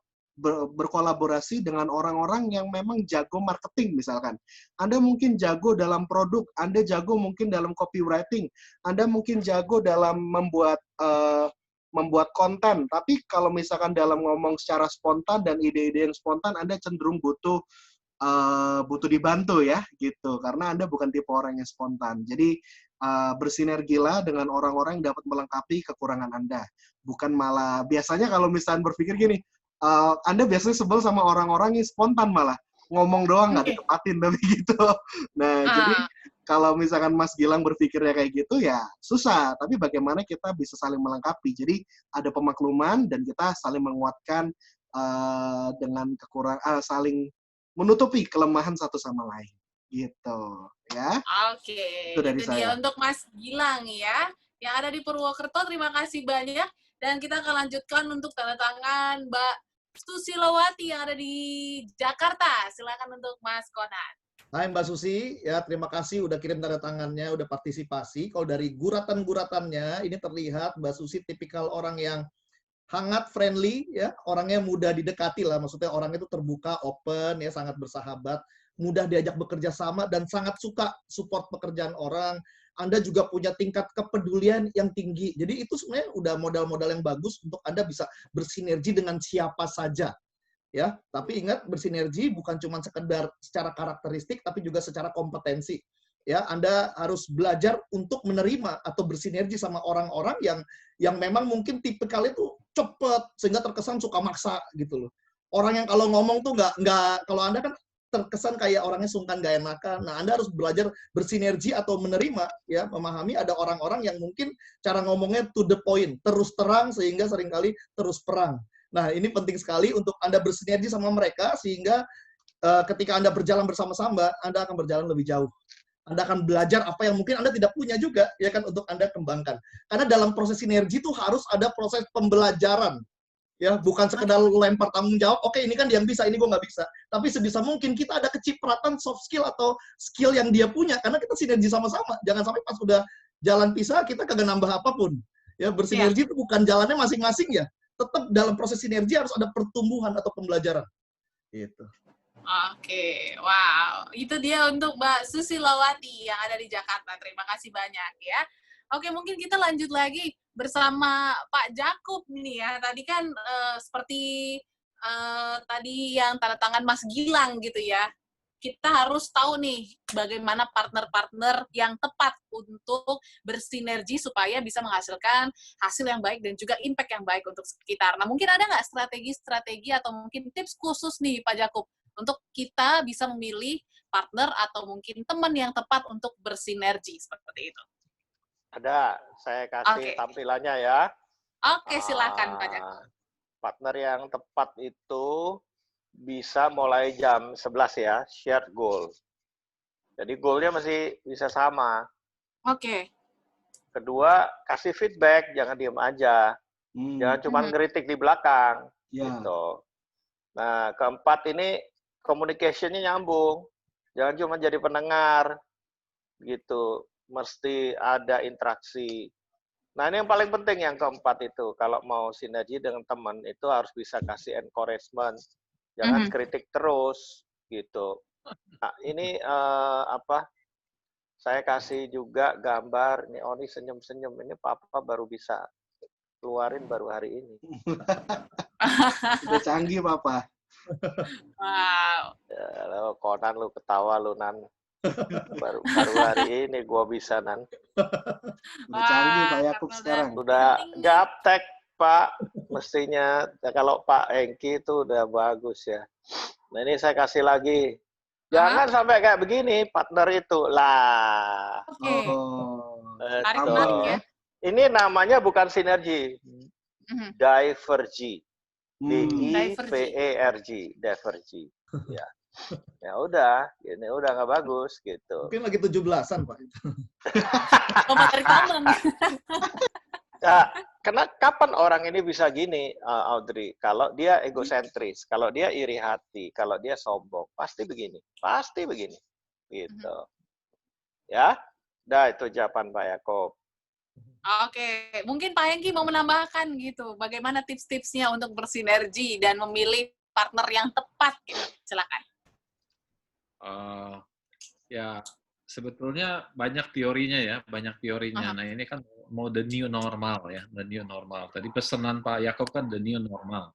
berkolaborasi dengan orang-orang yang memang jago marketing misalkan. Anda mungkin jago dalam produk, Anda jago mungkin dalam copywriting, Anda mungkin jago dalam membuat konten, tapi kalau misalkan dalam ngomong secara spontan dan ide-ide yang spontan, Anda cenderung butuh dibantu ya gitu, karena Anda bukan tipe orang yang spontan. Jadi bersinergilah dengan orang-orang yang dapat melengkapi kekurangan Anda, bukan malah biasanya kalau misalnya berpikir gini, Anda biasanya sebel sama orang-orang yang spontan malah ngomong doang nggak ditepatin tapi gitu. Nah, jadi kalau misalkan Mas Gilang berpikirnya kayak gitu ya susah. Tapi bagaimana kita bisa saling melengkapi. Jadi ada pemakluman dan kita saling menguatkan dengan saling menutupi kelemahan satu sama lain. Gitu, ya. Oke. Itu dari Itu saya. dia untuk Mas Gilang ya, yang ada di Purwokerto. Terima kasih banyak. Dan kita akan lanjutkan untuk tanda tangan Mbak Susilowati yang ada di Jakarta. Silakan untuk Mas Konan. Hai Mbak Susi, ya terima kasih udah kirim tanda tangannya, udah partisipasi. Kalau dari guratan-guratannya, ini terlihat Mbak Susi tipikal orang yang hangat, friendly, ya, orangnya mudah didekati lah, maksudnya orang itu terbuka, open, ya, sangat bersahabat, mudah diajak bekerja sama, dan sangat suka support pekerjaan orang. Anda juga punya tingkat kepedulian yang tinggi. Jadi itu sebenarnya udah modal-modal yang bagus untuk Anda bisa bersinergi dengan siapa saja. Ya, tapi ingat bersinergi bukan cuma sekedar secara karakteristik, tapi juga secara kompetensi. Ya, Anda harus belajar untuk menerima atau bersinergi sama orang-orang yang memang mungkin tipikal itu cepet sehingga terkesan suka maksa gitu loh. Orang yang kalau ngomong tuh nggak kalau Anda kan terkesan kayak orangnya sungkan gak enakan. Nah, Anda harus belajar bersinergi atau menerima, ya, memahami ada orang-orang yang mungkin cara ngomongnya to the point, terus terang sehingga seringkali terus perang. Nah, ini penting sekali untuk Anda bersinergi sama mereka sehingga ketika Anda berjalan bersama-sama, Anda akan berjalan lebih jauh. Anda akan belajar apa yang mungkin Anda tidak punya juga, ya kan, untuk Anda kembangkan. Karena dalam proses sinergi itu harus ada proses pembelajaran. Ya, bukan sekedar lempar tanggung jawab, oke ini kan dia yang bisa, ini gue nggak bisa. Tapi sebisa mungkin kita ada kecipratan soft skill atau skill yang dia punya, karena kita sinergi sama-sama. Jangan sampai pas udah jalan pisah, kita kagak nambah apapun. Ya, bersinergi itu bukan jalannya masing-masing ya. Tetap dalam proses sinergi harus ada pertumbuhan atau pembelajaran. Gitu. Oke, wow. Itu dia untuk Mbak Susilawati yang ada di Jakarta. Terima kasih banyak ya. Oke, mungkin kita lanjut lagi bersama Pak Jakub nih ya. Tadi kan seperti tadi yang tanda tangan Mas Gilang gitu ya. Kita harus tahu nih bagaimana partner-partner yang tepat untuk bersinergi supaya bisa menghasilkan hasil yang baik dan juga impact yang baik untuk sekitar. Nah, mungkin ada nggak strategi-strategi atau mungkin tips khusus nih Pak Jakub untuk kita bisa memilih partner atau mungkin teman yang tepat untuk bersinergi seperti itu? Ada, saya kasih tampilannya ya. Oke, silakan Pak Jakub. Partner yang tepat itu bisa mulai jam 11 ya, shared goal. Jadi goalnya masih bisa sama. Oke. Kedua, kasih feedback, jangan diem aja. Jangan cuma ngeritik di belakang. Gitu. Nah, keempat ini communication-nya nyambung. Jangan cuma jadi pendengar. Gitu. Mesti ada interaksi. Nah, ini yang paling penting yang keempat itu. Kalau mau sinergi dengan teman, itu harus bisa kasih encouragement. Jangan kritik terus, gitu. Nah, ini saya kasih juga gambar. Ini Oni senyum-senyum. Ini Papa baru bisa keluarin baru hari ini. Udah canggih, Papa. Wow. Ya, lo Konan lu ketawa lu Nan. Baru hari ini gua bisa Nan. Udah canggih Pak Yakub sekarang. Udah gaptek Pak, mestinya kalau Pak Hengki itu udah bagus ya. Nah ini saya kasih lagi. Jangan sampai kayak begini partner itu lah. Ya. Ini namanya bukan sinergi, divergi. D-I-V-E-R-G, divergi. Ya. Ya udah, ini udah nggak bagus gitu. Mungkin lagi 17-an Pak. Nah, karena kapan orang ini bisa gini, Audrey? Kalau dia egosentris, kalau dia iri hati, kalau dia sombong, pasti begini, gitu. Ya, dah itu jawaban Pak Yakob. Oke, mungkin Pak Hengki mau menambahkan gitu, bagaimana tips-tipsnya untuk bersinergi dan memilih partner yang tepat, gitu. Silakan. Ya, sebetulnya banyak teorinya ya, Nah, ini kan mau the new normal ya, the new normal. Tadi pesanan Pak Yakob kan the new normal.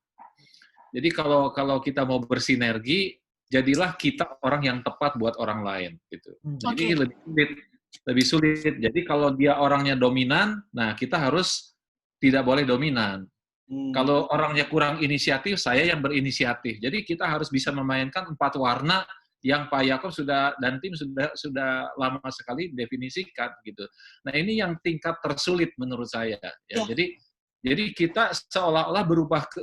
Jadi kalau kita mau bersinergi, jadilah kita orang yang tepat buat orang lain gitu. Jadi lebih sulit. Jadi kalau dia orangnya dominan, nah kita harus tidak boleh dominan. Kalau orangnya kurang inisiatif, saya yang berinisiatif. Jadi kita harus bisa memainkan 4 warna yang Pak Yakob dan tim sudah lama sekali definisikan gitu. Nah ini yang tingkat tersulit menurut saya. Ya. Jadi kita seolah-olah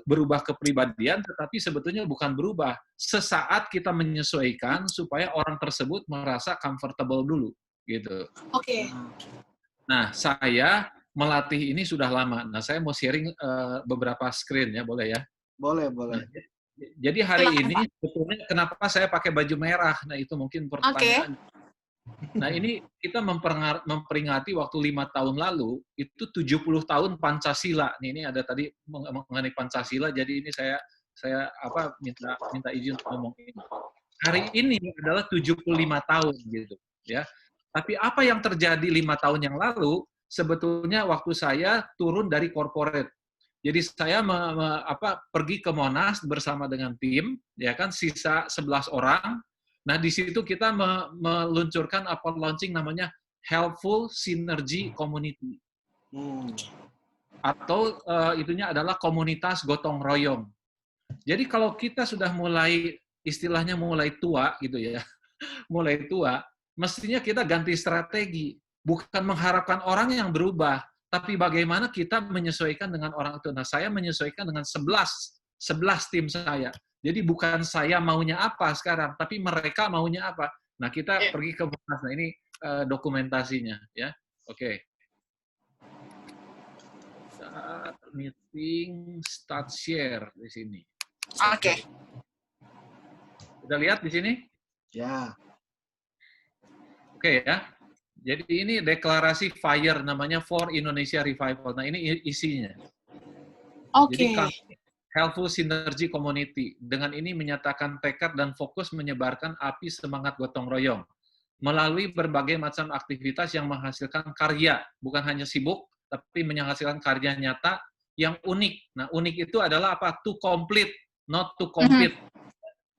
berubah kepribadian, tetapi sebetulnya bukan berubah. Sesaat kita menyesuaikan supaya orang tersebut merasa comfortable dulu gitu. Nah saya melatih ini sudah lama. Nah saya mau sharing beberapa screen ya, boleh ya? Boleh. Nah, jadi hari ini sebetulnya kenapa saya pakai baju merah? Nah itu mungkin pertanyaan. Nah, ini kita memperingati waktu 5 tahun lalu, itu 70 tahun Pancasila. Ini ada tadi mengenai Pancasila, jadi ini saya minta izin untuk ngomong ini. Hari ini adalah 75 tahun gitu, ya. Tapi apa yang terjadi 5 tahun yang lalu, sebetulnya waktu saya turun dari corporate. Jadi saya pergi ke Monas bersama dengan tim, ya kan, sisa 11 orang. Nah, di situ kita meluncurkan launching namanya Helpful Synergy Community. Atau itunya adalah komunitas gotong royong. Jadi kalau kita sudah mulai, istilahnya mulai tua gitu ya, mulai tua, mestinya kita ganti strategi. Bukan mengharapkan orang yang berubah, tapi bagaimana kita menyesuaikan dengan orang itu. Nah, saya menyesuaikan dengan 11 tim saya. Jadi bukan saya maunya apa sekarang, tapi mereka maunya apa. Nah, kita pergi ke Monas. Nah, ini dokumentasinya, ya. Oke. Meeting, start share di sini. Oke. Udah lihat di sini? Ya. Oke ya. Jadi ini deklarasi FIRE, namanya For Indonesia Revival. Nah, ini isinya. Oke. Jadi kami Helpful Synergy Community. Dengan ini menyatakan tekad dan fokus menyebarkan api semangat gotong royong melalui berbagai macam aktivitas yang menghasilkan karya, bukan hanya sibuk, tapi menghasilkan karya nyata yang unik. Nah, unik itu adalah apa? To complete, not to compete.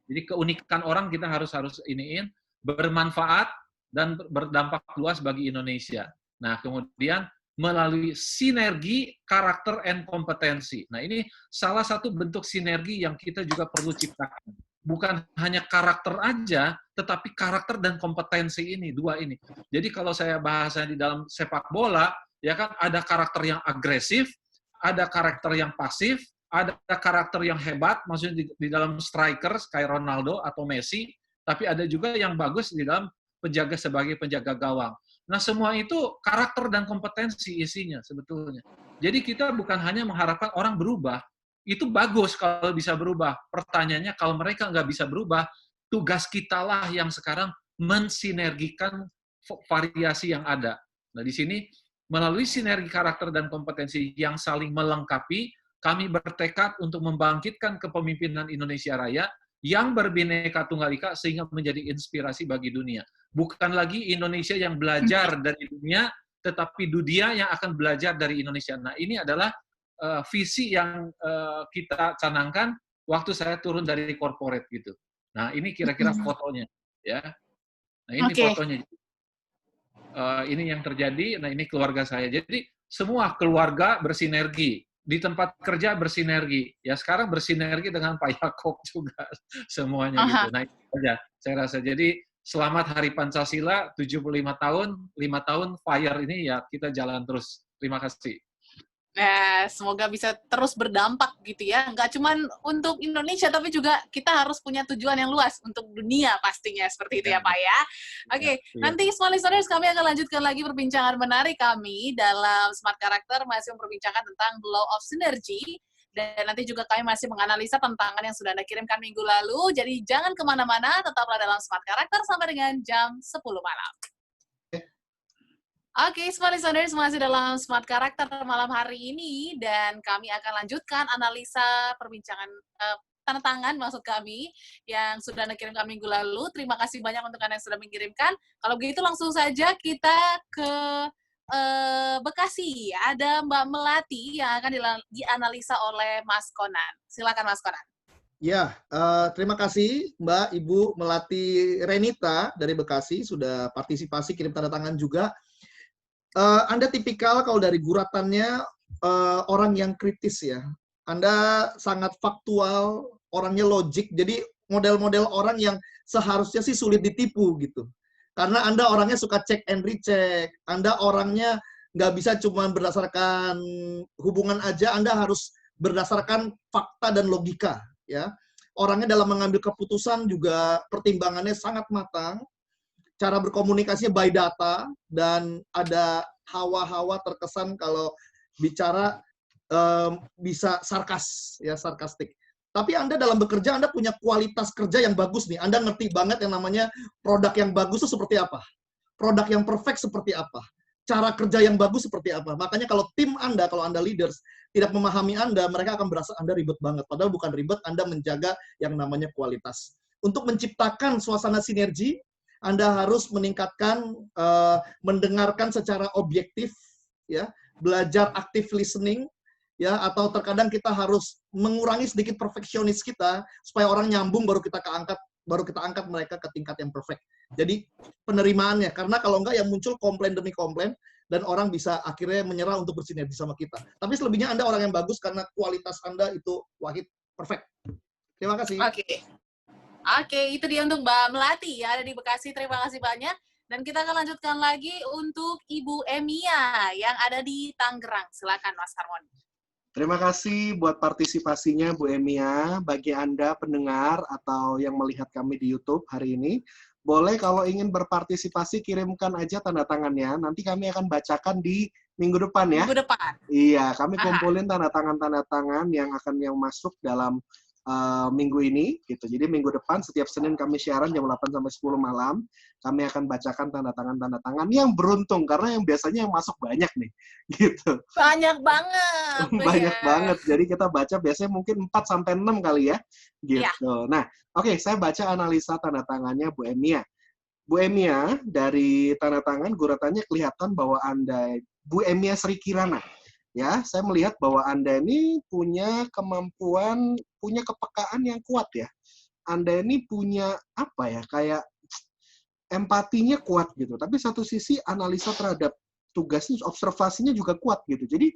Jadi keunikan orang kita harus iniin, bermanfaat dan berdampak luas bagi Indonesia. Nah, kemudian melalui sinergi, karakter, and kompetensi. Nah, ini salah satu bentuk sinergi yang kita juga perlu ciptakan. Bukan hanya karakter aja, tetapi karakter dan kompetensi ini, dua ini. Jadi kalau saya bahasanya di dalam sepak bola, ya kan ada karakter yang agresif, ada karakter yang pasif, ada karakter yang hebat, maksudnya di dalam striker kayak Ronaldo atau Messi, tapi ada juga yang bagus di dalam sebagai penjaga gawang. Nah, semua itu karakter dan kompetensi isinya sebetulnya. Jadi kita bukan hanya mengharapkan orang berubah, itu bagus kalau bisa berubah. Pertanyaannya, kalau mereka nggak bisa berubah, tugas kita lah yang sekarang mensinergikan variasi yang ada. Nah, di sini, melalui sinergi karakter dan kompetensi yang saling melengkapi, kami bertekad untuk membangkitkan kepemimpinan Indonesia Raya yang berbineka tunggal ika sehingga menjadi inspirasi bagi dunia. Bukan lagi Indonesia yang belajar dari dunia, tetapi dunia yang akan belajar dari Indonesia. Nah, ini adalah visi yang kita canangkan waktu saya turun dari corporate gitu. Nah, ini kira-kira fotonya, ya. Nah, ini fotonya. Ini yang terjadi. Nah, ini keluarga saya. Jadi semua keluarga bersinergi, di tempat kerja bersinergi. Ya, sekarang bersinergi dengan Pak Yaakob juga semuanya gitu. Nah, itu saja saya rasa. Jadi selamat Hari Pancasila, 75 tahun, 5 tahun FIRE ini ya kita jalan terus. Terima kasih. Nah, semoga bisa terus berdampak gitu ya. Nggak cuma untuk Indonesia, tapi juga kita harus punya tujuan yang luas untuk dunia pastinya. Seperti itu ya, Pak ya. Oke, nanti Smart Listeners kami akan lanjutkan lagi perbincangan menarik kami dalam Smart Character, masih memperbincangkan tentang the law of synergy. Dan nanti juga kami masih menganalisa tantangan yang sudah Anda kirimkan minggu lalu. Jadi jangan kemana-mana, tetaplah dalam Smart Character sampai dengan jam 10 malam. Oke, Smart Listeners, masih dalam Smart Character malam hari ini, dan kami akan lanjutkan analisa perbincangan tanda tangan, maksud kami, yang sudah Anda kirimkan minggu lalu. Terima kasih banyak untuk Anda yang sudah mengirimkan. Kalau begitu, langsung saja kita ke Bekasi. Ada Mbak Melati yang akan dianalisa oleh Mas Konan. Silakan, Mas Konan. Ya, terima kasih Mbak Ibu Melati Renita dari Bekasi, sudah partisipasi, kirim tanda tangan juga. Anda tipikal kalau dari guratannya orang yang kritis ya. Anda sangat faktual, orangnya logik. Jadi model-model orang yang seharusnya sih sulit ditipu gitu. Karena Anda orangnya suka check and recheck. Anda orangnya nggak bisa cuma berdasarkan hubungan aja. Anda harus berdasarkan fakta dan logika. Ya, orangnya dalam mengambil keputusan juga pertimbangannya sangat matang. Cara berkomunikasinya by data, dan ada hawa-hawa terkesan kalau bicara bisa sarkas, ya sarkastik. Tapi Anda dalam bekerja, Anda punya kualitas kerja yang bagus nih. Anda ngerti banget yang namanya produk yang bagus itu seperti apa. produk yang perfect seperti apa, cara kerja yang bagus seperti apa. Makanya kalau tim Anda, kalau Anda leaders, tidak memahami Anda, mereka akan berasa Anda ribet banget. Padahal bukan ribet, Anda menjaga yang namanya kualitas. Untuk menciptakan suasana sinergi, Anda harus meningkatkan, mendengarkan secara objektif, ya, belajar active listening, ya, atau terkadang kita harus mengurangi sedikit perfeksionis kita supaya orang nyambung baru kita angkat mereka ke tingkat yang perfect. Jadi penerimaannya, karena kalau enggak yang muncul komplain demi komplain dan orang bisa akhirnya menyerah untuk bersinergi sama kita. Tapi selebihnya Anda orang yang bagus karena kualitas Anda itu wahid perfect. Terima kasih. Oke, itu dia untuk Mbak Melati ya, ada di Bekasi. Terima kasih banyak. Dan kita akan lanjutkan lagi untuk Ibu Emia yang ada di Tangerang. Silakan Mas Harmon. Terima kasih buat partisipasinya Bu Emia. Bagi Anda pendengar atau yang melihat kami di YouTube hari ini, boleh kalau ingin berpartisipasi kirimkan aja tanda tangannya. Nanti kami akan bacakan di minggu depan ya. Minggu depan. Iya, kami kumpulin tanda tangan yang masuk dalam minggu ini gitu. Jadi minggu depan setiap Senin kami siaran jam 8 sampai 10 malam. Kami akan bacakan tanda tangan yang beruntung karena yang biasanya yang masuk banyak nih gitu. Banyak banget. Banyak banget. Jadi kita baca biasanya mungkin 4 sampai 6 kali ya gitu. Ya. Nah, oke, saya baca analisa tanda tangannya Bu Emia. Bu Emia, dari tanda tangan gurutannya kelihatan bahwa Anda Bu Emia Sri Kirana. Ya, saya melihat bahwa Anda ini punya kemampuan, punya kepekaan yang kuat ya. Anda ini punya apa ya, kayak empatinya kuat gitu. Tapi satu sisi analisa terhadap tugasnya, observasinya juga kuat gitu. Jadi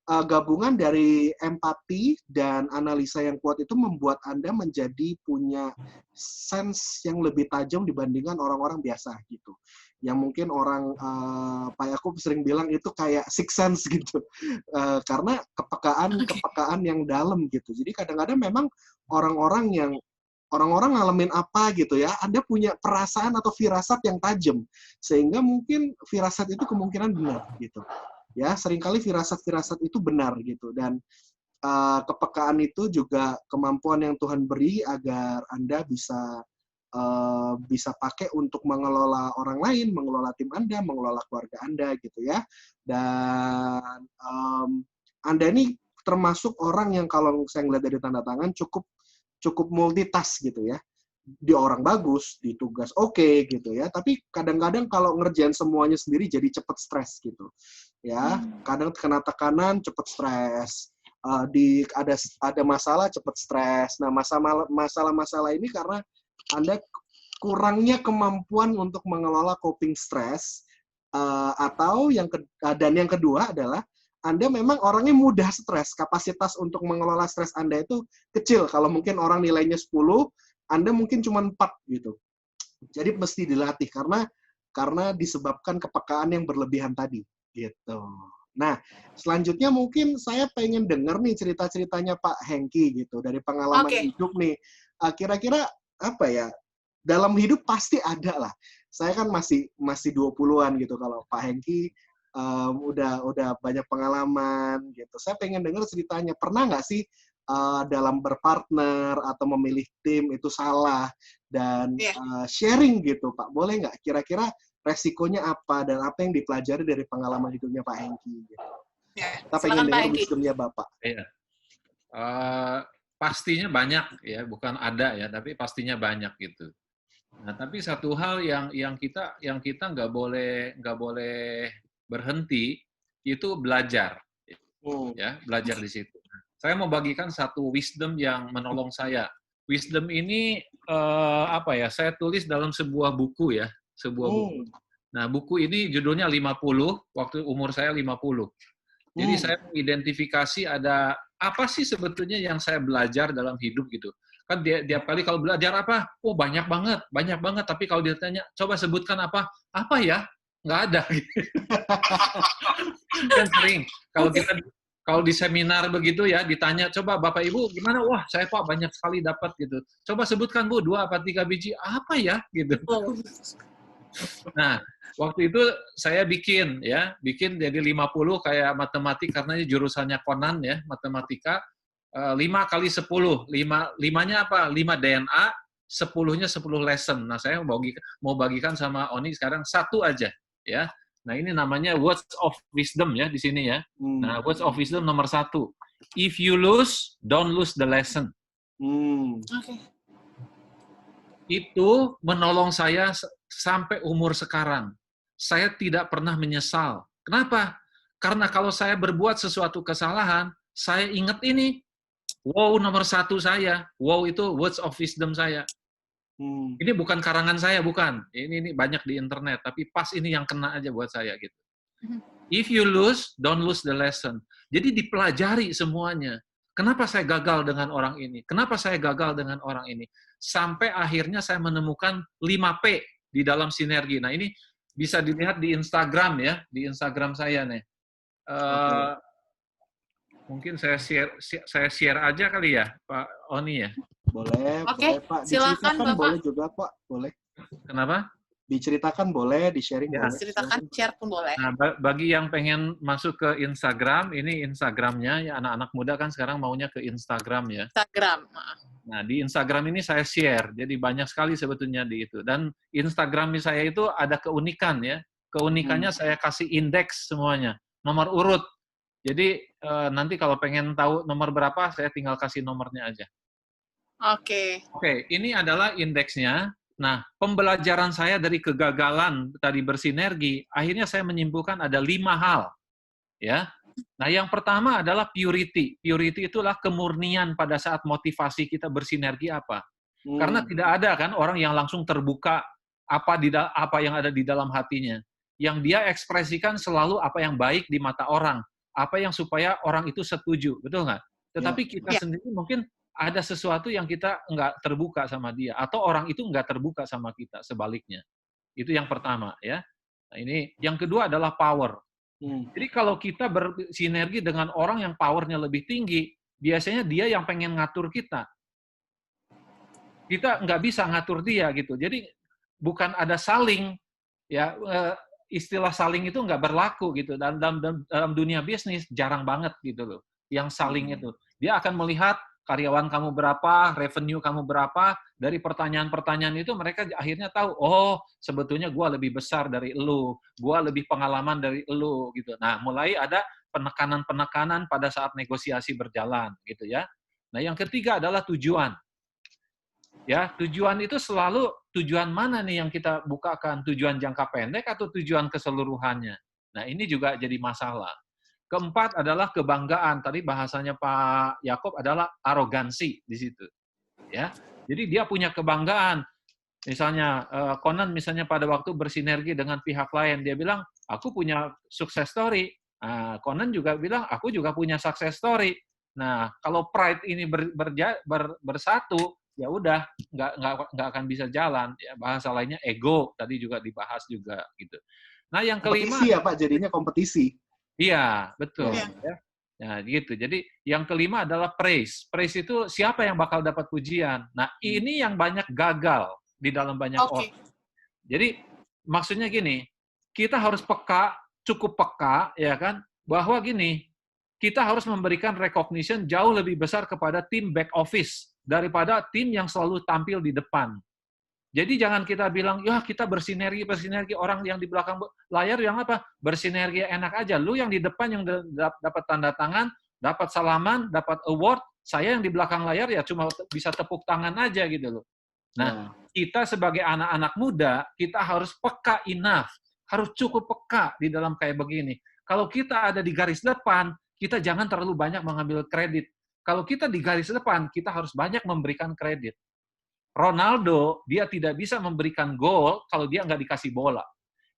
gabungan dari empati dan analisa yang kuat itu membuat Anda menjadi punya sense yang lebih tajam dibandingkan orang-orang biasa gitu. Yang mungkin orang, Pak Yakub sering bilang itu kayak sixth sense gitu. Karena kepekaan yang dalam gitu. Jadi kadang-kadang memang orang-orang ngalamin apa gitu ya, Anda punya perasaan atau firasat yang tajam. Sehingga mungkin firasat itu kemungkinan benar gitu. Ya, seringkali firasat-firasat itu benar gitu. Dan kepekaan itu juga kemampuan yang Tuhan beri agar Anda bisa pakai untuk mengelola orang lain, mengelola tim Anda, mengelola keluarga Anda gitu ya. Dan Anda ini termasuk orang yang kalau saya ngeliat dari tanda tangan cukup multitask gitu ya. Di orang bagus, di tugas oke gitu ya. Tapi kadang-kadang kalau ngerjain semuanya sendiri jadi cepet stres gitu. Ya, kadang kena tekanan cepet stres. Ada masalah cepet stres. Nah, masalah-masalah ini karena Anda kurangnya kemampuan untuk mengelola coping stress, atau yang kedua adalah Anda memang orangnya mudah stres. Kapasitas untuk mengelola stres Anda itu kecil. Kalau mungkin orang nilainya 10, Anda mungkin cuma 4 gitu. Jadi mesti dilatih karena disebabkan kepekaan yang berlebihan tadi gitu. Nah, selanjutnya mungkin saya pengen dengar nih cerita-ceritanya Pak Hengki gitu dari pengalaman hidup nih. Kira-kira apa ya? Dalam hidup pasti ada lah. Saya kan masih 20-an gitu. Kalau Pak Hengki udah banyak pengalaman gitu. Saya pengen dengar ceritanya. Pernah nggak sih dalam berpartner atau memilih tim itu salah dan sharing gitu, Pak? Boleh nggak? Kira-kira resikonya apa dan apa yang dipelajari dari pengalaman hidupnya Pak Hengki? Gitu. Kita pengen dengar wisdomnya Bapak. Iya. Pastinya banyak ya, bukan ada ya, tapi pastinya banyak gitu. Nah, tapi satu hal yang kita nggak boleh berhenti itu belajar, ya, belajar di situ. Saya mau bagikan satu wisdom yang menolong saya. Wisdom ini saya tulis dalam sebuah buku ya, buku. Nah, buku ini judulnya 50, waktu umur saya 50. Jadi saya mengidentifikasi ada apa sih sebetulnya yang saya belajar dalam hidup gitu. Kan tiap kali kalau belajar apa? Oh, banyak banget. Tapi kalau ditanya, coba sebutkan apa ya? Nggak ada. Kan sering. Kalau di seminar begitu ya, ditanya, coba Bapak Ibu gimana? Wah, saya Pak banyak sekali dapat gitu. Coba sebutkan Bu, 2 apa 3 biji. Apa ya? Gitu. Nah, waktu itu saya bikin jadi 50 kayak matematik karena jurusannya Konan ya, matematika. 5 kali 10. 5-nya apa? 5 DNA, 10-nya 10 lesson. Nah, saya mau bagikan sama Oni sekarang satu aja, ya. Nah, ini namanya words of wisdom ya di sini ya. Nah, words of wisdom nomor 1. If you lose, don't lose the lesson. Oke. Itu menolong saya sampai umur sekarang. Saya tidak pernah menyesal. Kenapa? Karena kalau saya berbuat sesuatu kesalahan, saya ingat ini. Wow, nomor 1 saya. Wow, itu words of wisdom saya. Ini bukan karangan saya, bukan. Ini banyak di internet, tapi pas ini yang kena aja buat saya gitu. If you lose, don't lose the lesson. Jadi dipelajari semuanya. Kenapa saya gagal dengan orang ini? Kenapa saya gagal dengan orang ini? Sampai akhirnya saya menemukan 5P di dalam sinergi. Nah, ini bisa dilihat di Instagram ya, di Instagram saya nih. Mungkin saya share aja kali ya, Pak Oni ya. Boleh, Oke, boleh Pak. silakan, Diceritakan Bapak. boleh juga Pak, boleh. Kenapa? Diceritakan boleh, di-sharing Ya. boleh. Ceritakan, share pun boleh. Nah, bagi yang pengen masuk ke Instagram, ini Instagramnya, ya anak-anak muda kan sekarang maunya ke Instagram ya. Instagram. Nah, di Instagram ini saya share, jadi banyak sekali sebetulnya di itu. Dan Instagram saya itu ada keunikan ya. Keunikannya saya kasih indeks semuanya, nomor urut. Jadi nanti kalau pengen tahu nomor berapa, saya tinggal kasih nomornya aja. Oke. Oke, ini adalah indeksnya. Nah, pembelajaran saya dari kegagalan tadi bersinergi, akhirnya saya menyimpulkan ada 5 hal. Ya. Nah, yang pertama adalah purity. Purity itulah kemurnian pada saat motivasi kita bersinergi apa. Karena tidak ada kan orang yang langsung terbuka apa yang ada di dalam hatinya. Yang dia ekspresikan selalu apa yang baik di mata orang. Apa yang supaya orang itu setuju. Betul nggak? Tetapi kita sendiri mungkin ada sesuatu yang kita nggak terbuka sama dia, atau orang itu nggak terbuka sama kita, sebaliknya. Itu yang pertama, ya. Nah, ini yang kedua adalah power. Jadi kalau kita bersinergi dengan orang yang powernya lebih tinggi, biasanya dia yang pengen ngatur kita. Kita nggak bisa ngatur dia gitu. Jadi bukan ada saling, ya istilah saling itu nggak berlaku gitu. Dalam dunia bisnis jarang banget gitu loh. Yang saling itu, dia akan melihat karyawan kamu berapa, revenue kamu berapa, dari pertanyaan-pertanyaan itu mereka akhirnya tahu, oh sebetulnya gue lebih besar dari elu, gue lebih pengalaman dari elu, gitu. Nah, mulai ada penekanan-penekanan pada saat negosiasi berjalan, gitu ya. Nah, yang ketiga adalah tujuan. Ya, tujuan itu selalu tujuan mana nih yang kita bukakan, tujuan jangka pendek atau tujuan keseluruhannya. Nah, ini juga jadi masalah. Keempat adalah kebanggaan. Tadi bahasanya Pak Yakob adalah arogansi di situ. Ya. Jadi dia punya kebanggaan. Misalnya Conan misalnya pada waktu bersinergi dengan pihak lain, dia bilang, "Aku punya success story." Nah, Conan juga bilang, "Aku juga punya success story." Nah, kalau pride ini bersatu, ya udah nggak akan bisa jalan. Ya, bahasa lainnya ego tadi juga dibahas juga gitu. Nah, yang kelima, kompetisi ya Pak, jadinya kompetisi. iya, betul. Ya. Nah, gitu. Jadi yang kelima adalah praise. Praise itu siapa yang bakal dapat pujian. Nah, ini yang banyak gagal di dalam banyak orang. Jadi maksudnya gini, kita harus peka, cukup peka, ya kan, bahwa gini, kita harus memberikan recognition jauh lebih besar kepada tim back office daripada tim yang selalu tampil di depan. Jadi jangan kita bilang, ya kita bersinergi, orang yang di belakang layar yang apa? Bersinergi enak aja. Lu yang di depan yang dapat tanda tangan, dapat salaman, dapat award, saya yang di belakang layar ya cuma bisa tepuk tangan aja gitu loh. Nah, kita sebagai anak-anak muda, kita harus peka enough, harus cukup peka di dalam kayak begini. Kalau kita ada di garis depan, kita jangan terlalu banyak mengambil kredit. Kalau kita di garis depan, kita harus banyak memberikan kredit. Ronaldo, dia tidak bisa memberikan gol kalau dia nggak dikasih bola.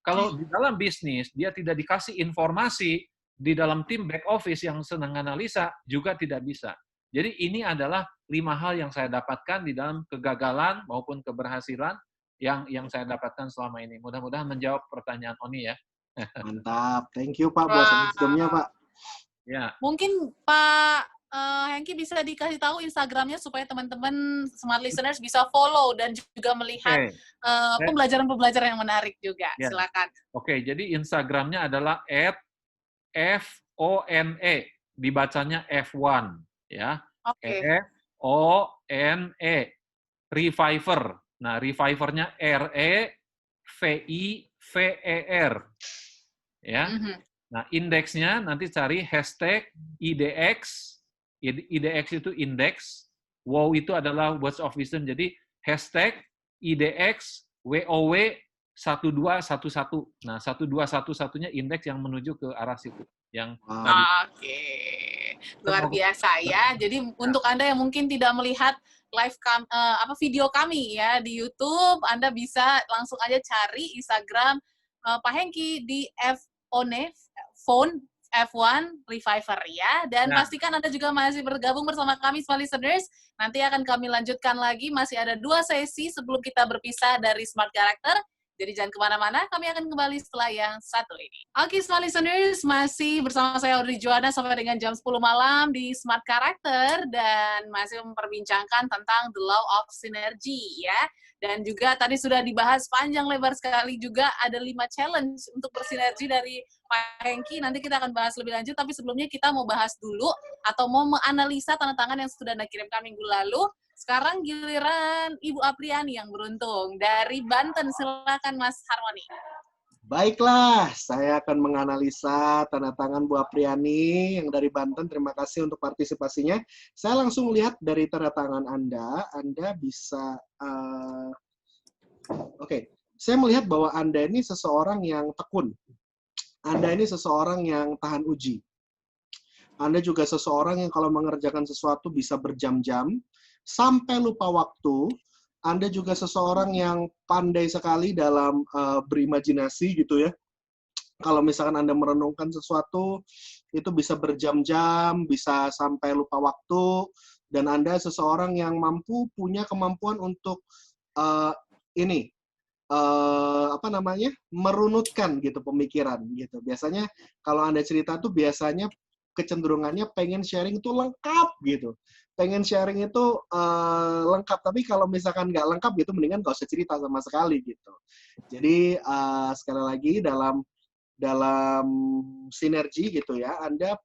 Kalau di dalam bisnis, dia tidak dikasih informasi di dalam tim back office yang senang analisa, juga tidak bisa. Jadi ini adalah 5 hal yang saya dapatkan di dalam kegagalan maupun keberhasilan yang saya dapatkan selama ini. Mudah-mudahan menjawab pertanyaan Oni ya. Mantap. Thank you Pak buat wisdomnya Pak. Ya. Mungkin Pak Hengki bisa dikasih tahu Instagramnya supaya teman-teman smart listeners bisa follow dan juga melihat pembelajaran-pembelajaran yang menarik juga. Ya. Silakan. Oke, jadi Instagramnya adalah @FONE, dibacanya F1, ya. Oke. FONE. Reviver. Nah, Revivernya REVIVER. Ya. Nah, indeksnya nanti cari hashtag IDX. IDX itu indeks. Wow itu adalah words of wisdom. Jadi hashtag IDX WOW 1211. Nah, 1211-nya indeks yang menuju ke arah situ. Yang tadi. Oke, luar biasa ya. Jadi untuk Anda yang mungkin tidak melihat video kami ya di YouTube, Anda bisa langsung aja cari Instagram Pak Hengki di phone F1 Reviver ya. Dan pastikan Anda juga masih bergabung bersama kami, Smart Listeners. Nanti akan kami lanjutkan lagi, masih ada 2 sesi sebelum kita berpisah dari Smart Character. Jadi jangan kemana-mana, kami akan kembali setelah yang satu ini. Oke, Smart Listeners, masih bersama saya Audrey Joanna sampai dengan jam 10 malam di Smart Character, dan masih memperbincangkan tentang The Law of Synergy, ya. Dan juga tadi sudah dibahas panjang lebar sekali juga, ada 5 challenge untuk bersinergi dari Pak Hengki. Nanti kita akan bahas lebih lanjut, tapi sebelumnya kita mau bahas dulu, atau mau menganalisa tanda tangan yang sudah Anda kirimkan minggu lalu. Sekarang giliran Ibu Apriani yang beruntung. Dari Banten, silakan Mas Harmoni. Baiklah, saya akan menganalisa tanda tangan Bu Apriani yang dari Banten. Terima kasih untuk partisipasinya. Saya langsung lihat dari tanda tangan Anda. Anda bisa... Oke, saya melihat bahwa Anda ini seseorang yang tekun. Anda ini seseorang yang tahan uji. Anda juga seseorang yang kalau mengerjakan sesuatu bisa berjam-jam, sampai lupa waktu. Anda juga seseorang yang pandai sekali dalam berimajinasi gitu ya. Kalau misalkan Anda merenungkan sesuatu, itu bisa berjam-jam, bisa sampai lupa waktu, dan Anda seseorang yang punya kemampuan untuk merunutkan gitu pemikiran gitu. Biasanya kalau Anda cerita tuh biasanya kecenderungannya pengen sharing itu lengkap gitu. Pengen sharing itu lengkap, tapi kalau misalkan nggak lengkap gitu, mendingan nggak usah cerita sama sekali gitu. Jadi sekali lagi dalam sinergi gitu ya, Anda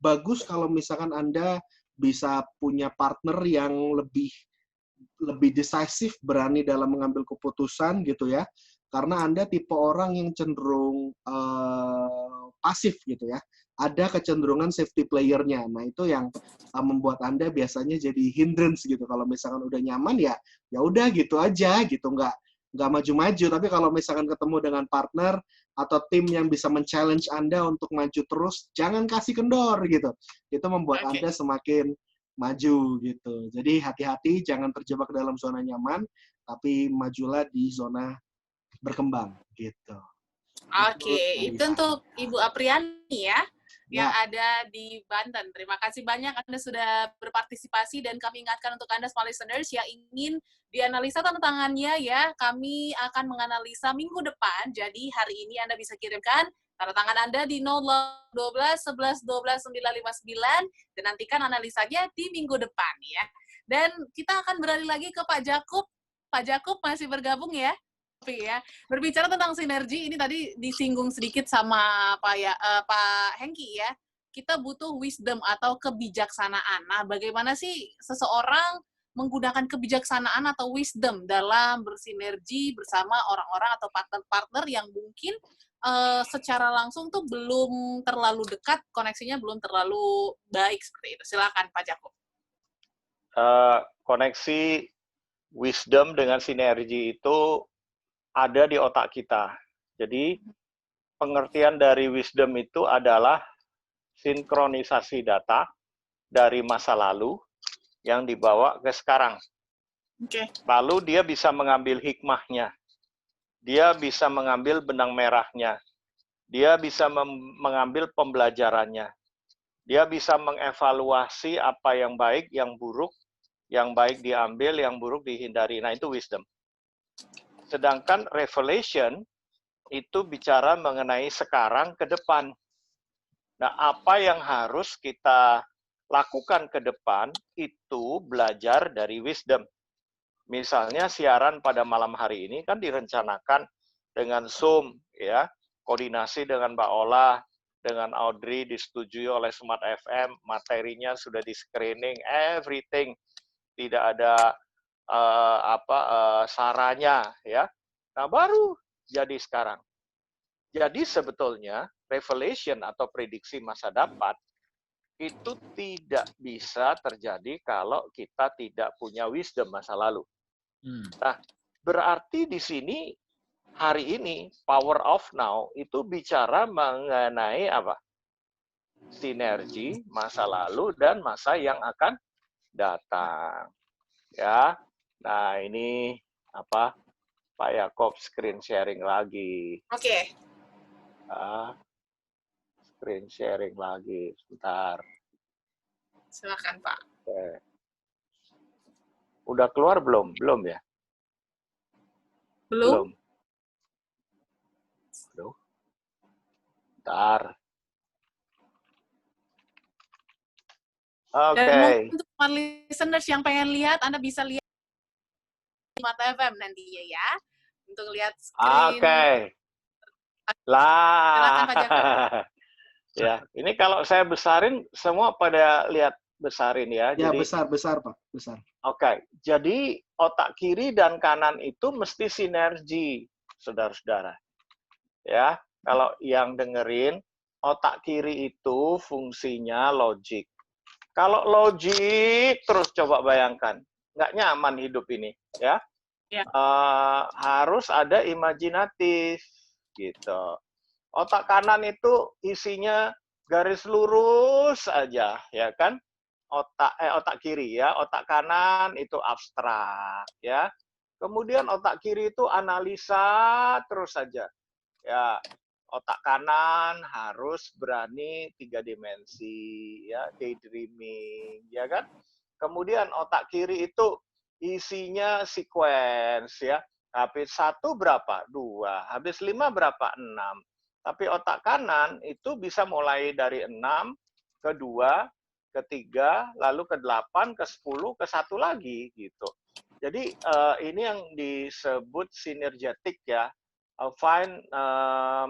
bagus kalau misalkan Anda bisa punya partner yang lebih decisive, berani dalam mengambil keputusan gitu ya. Karena Anda tipe orang yang cenderung pasif gitu ya. Ada kecenderungan safety player-nya. Nah, itu yang membuat Anda biasanya jadi hindrance gitu. Kalau misalkan udah nyaman ya udah gitu aja gitu, nggak maju-maju. Tapi kalau misalkan ketemu dengan partner atau tim yang bisa men-challenge Anda untuk maju terus, jangan kasih kendor gitu. Itu membuat Anda semakin maju gitu. Jadi hati-hati, jangan terjebak dalam zona nyaman, tapi majulah di zona berkembang gitu. Oke, itu untuk Ibu Apriani ya, yang ada di Banten. Terima kasih banyak Anda sudah berpartisipasi, dan kami ingatkan untuk Anda smart listeners yang ingin dianalisa tanda tangannya ya, kami akan menganalisa minggu depan. Jadi hari ini Anda bisa kirimkan tanda tangan Anda di 0812 11 12 959 dan nantikan analisanya di minggu depan ya. Dan kita akan beralih lagi ke Pak Jakub. Pak Jakub masih bergabung ya? Ya, berbicara tentang sinergi ini tadi disinggung sedikit sama Pak Hengki ya. Kita butuh wisdom atau kebijaksanaan. Nah, bagaimana sih seseorang menggunakan kebijaksanaan atau wisdom dalam bersinergi bersama orang-orang atau partner-partner yang mungkin secara langsung tuh belum terlalu dekat, koneksinya belum terlalu baik seperti itu. Silakan Pak Jakub. Koneksi wisdom dengan sinergi itu ada di otak kita. Jadi pengertian dari wisdom itu adalah sinkronisasi data dari masa lalu yang dibawa ke sekarang. Lalu dia bisa mengambil hikmahnya, dia bisa mengambil benang merahnya, dia bisa mengambil pembelajarannya, dia bisa mengevaluasi apa yang baik, yang buruk, yang baik diambil, yang buruk dihindari. Nah, itu wisdom. Sedangkan revelation itu bicara mengenai sekarang ke depan. Nah, apa yang harus kita lakukan ke depan itu belajar dari wisdom. Misalnya siaran pada malam hari ini kan direncanakan dengan Zoom, ya, koordinasi dengan Mbak Ola, dengan Audrey, disetujui oleh Smart FM, materinya sudah di-screening, everything. Tidak ada saranya ya. Nah, baru jadi sekarang. Jadi sebetulnya revelation atau prediksi masa depan itu tidak bisa terjadi kalau kita tidak punya wisdom masa lalu. Nah, berarti di sini hari ini power of now itu bicara mengenai apa? Sinergi masa lalu dan masa yang akan datang. Ya. Nah, ini apa? Pak Yakob screen sharing lagi. Oke. Screen sharing lagi, sebentar. Silakan, Pak. Oke. Udah keluar belum? Belum ya? Belum? Aduh. Bentar. Oke. Dan mungkin untuk listeners yang pengen lihat, Anda bisa lihat di Mata FM nantinya ya. Untuk lihat screen. Oke. Lah. Silakan, Pak Jaka. Ya, ini kalau saya besarin, semua pada lihat besarin ya. Ya, jadi, besar, Pak. Besar. Oke, jadi otak kiri dan kanan itu mesti sinergi, saudara-saudara. Ya, kalau yang dengerin, otak kiri itu fungsinya logik. Kalau logik, terus coba bayangkan, nggak nyaman hidup ini, ya. Ya. Harus ada imajinatif, gitu. Otak kanan itu isinya garis lurus aja, ya kan? Otak kiri ya, otak kanan itu abstrak, ya. Kemudian otak kiri itu analisa terus saja, ya. Otak kanan harus berani 3 dimensi, ya, daydreaming, ya kan? Kemudian otak kiri itu isinya sequence, ya. Habis 1 berapa? 2. Habis 5 berapa? 6. Tapi otak kanan itu bisa mulai dari 6 ke 2, ke 3, lalu ke 8, ke 10, ke 1 lagi gitu. Jadi ini yang disebut sinergetik ya. Find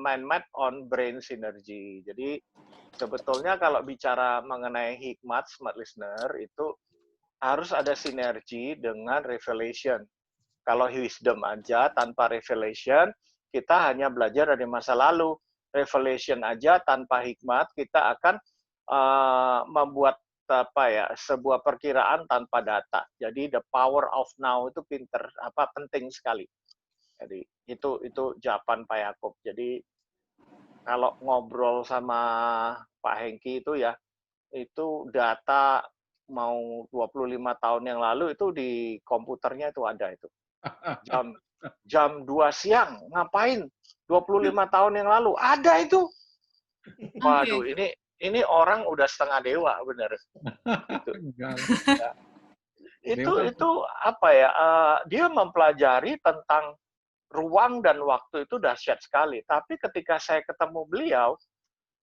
mind map on brain synergy. Jadi sebetulnya kalau bicara mengenai hikmat smart listener itu harus ada sinergi dengan revelation. Kalau wisdom aja tanpa revelation, kita hanya belajar dari masa lalu. Revelation aja tanpa hikmat, kita akan membuat sebuah perkiraan tanpa data. Jadi the power of now itu penting sekali. Jadi itu jawaban Pak Yakob. Jadi kalau ngobrol sama Pak Hengki itu ya, itu data mau 25 tahun yang lalu itu di komputernya itu ada itu. Jam 2 siang, ngapain? 25 tahun yang lalu, ada itu. Waduh, ini orang udah setengah dewa, bener. Itu apa ya, dia mempelajari tentang ruang dan waktu itu dahsyat sekali. Tapi ketika saya ketemu beliau,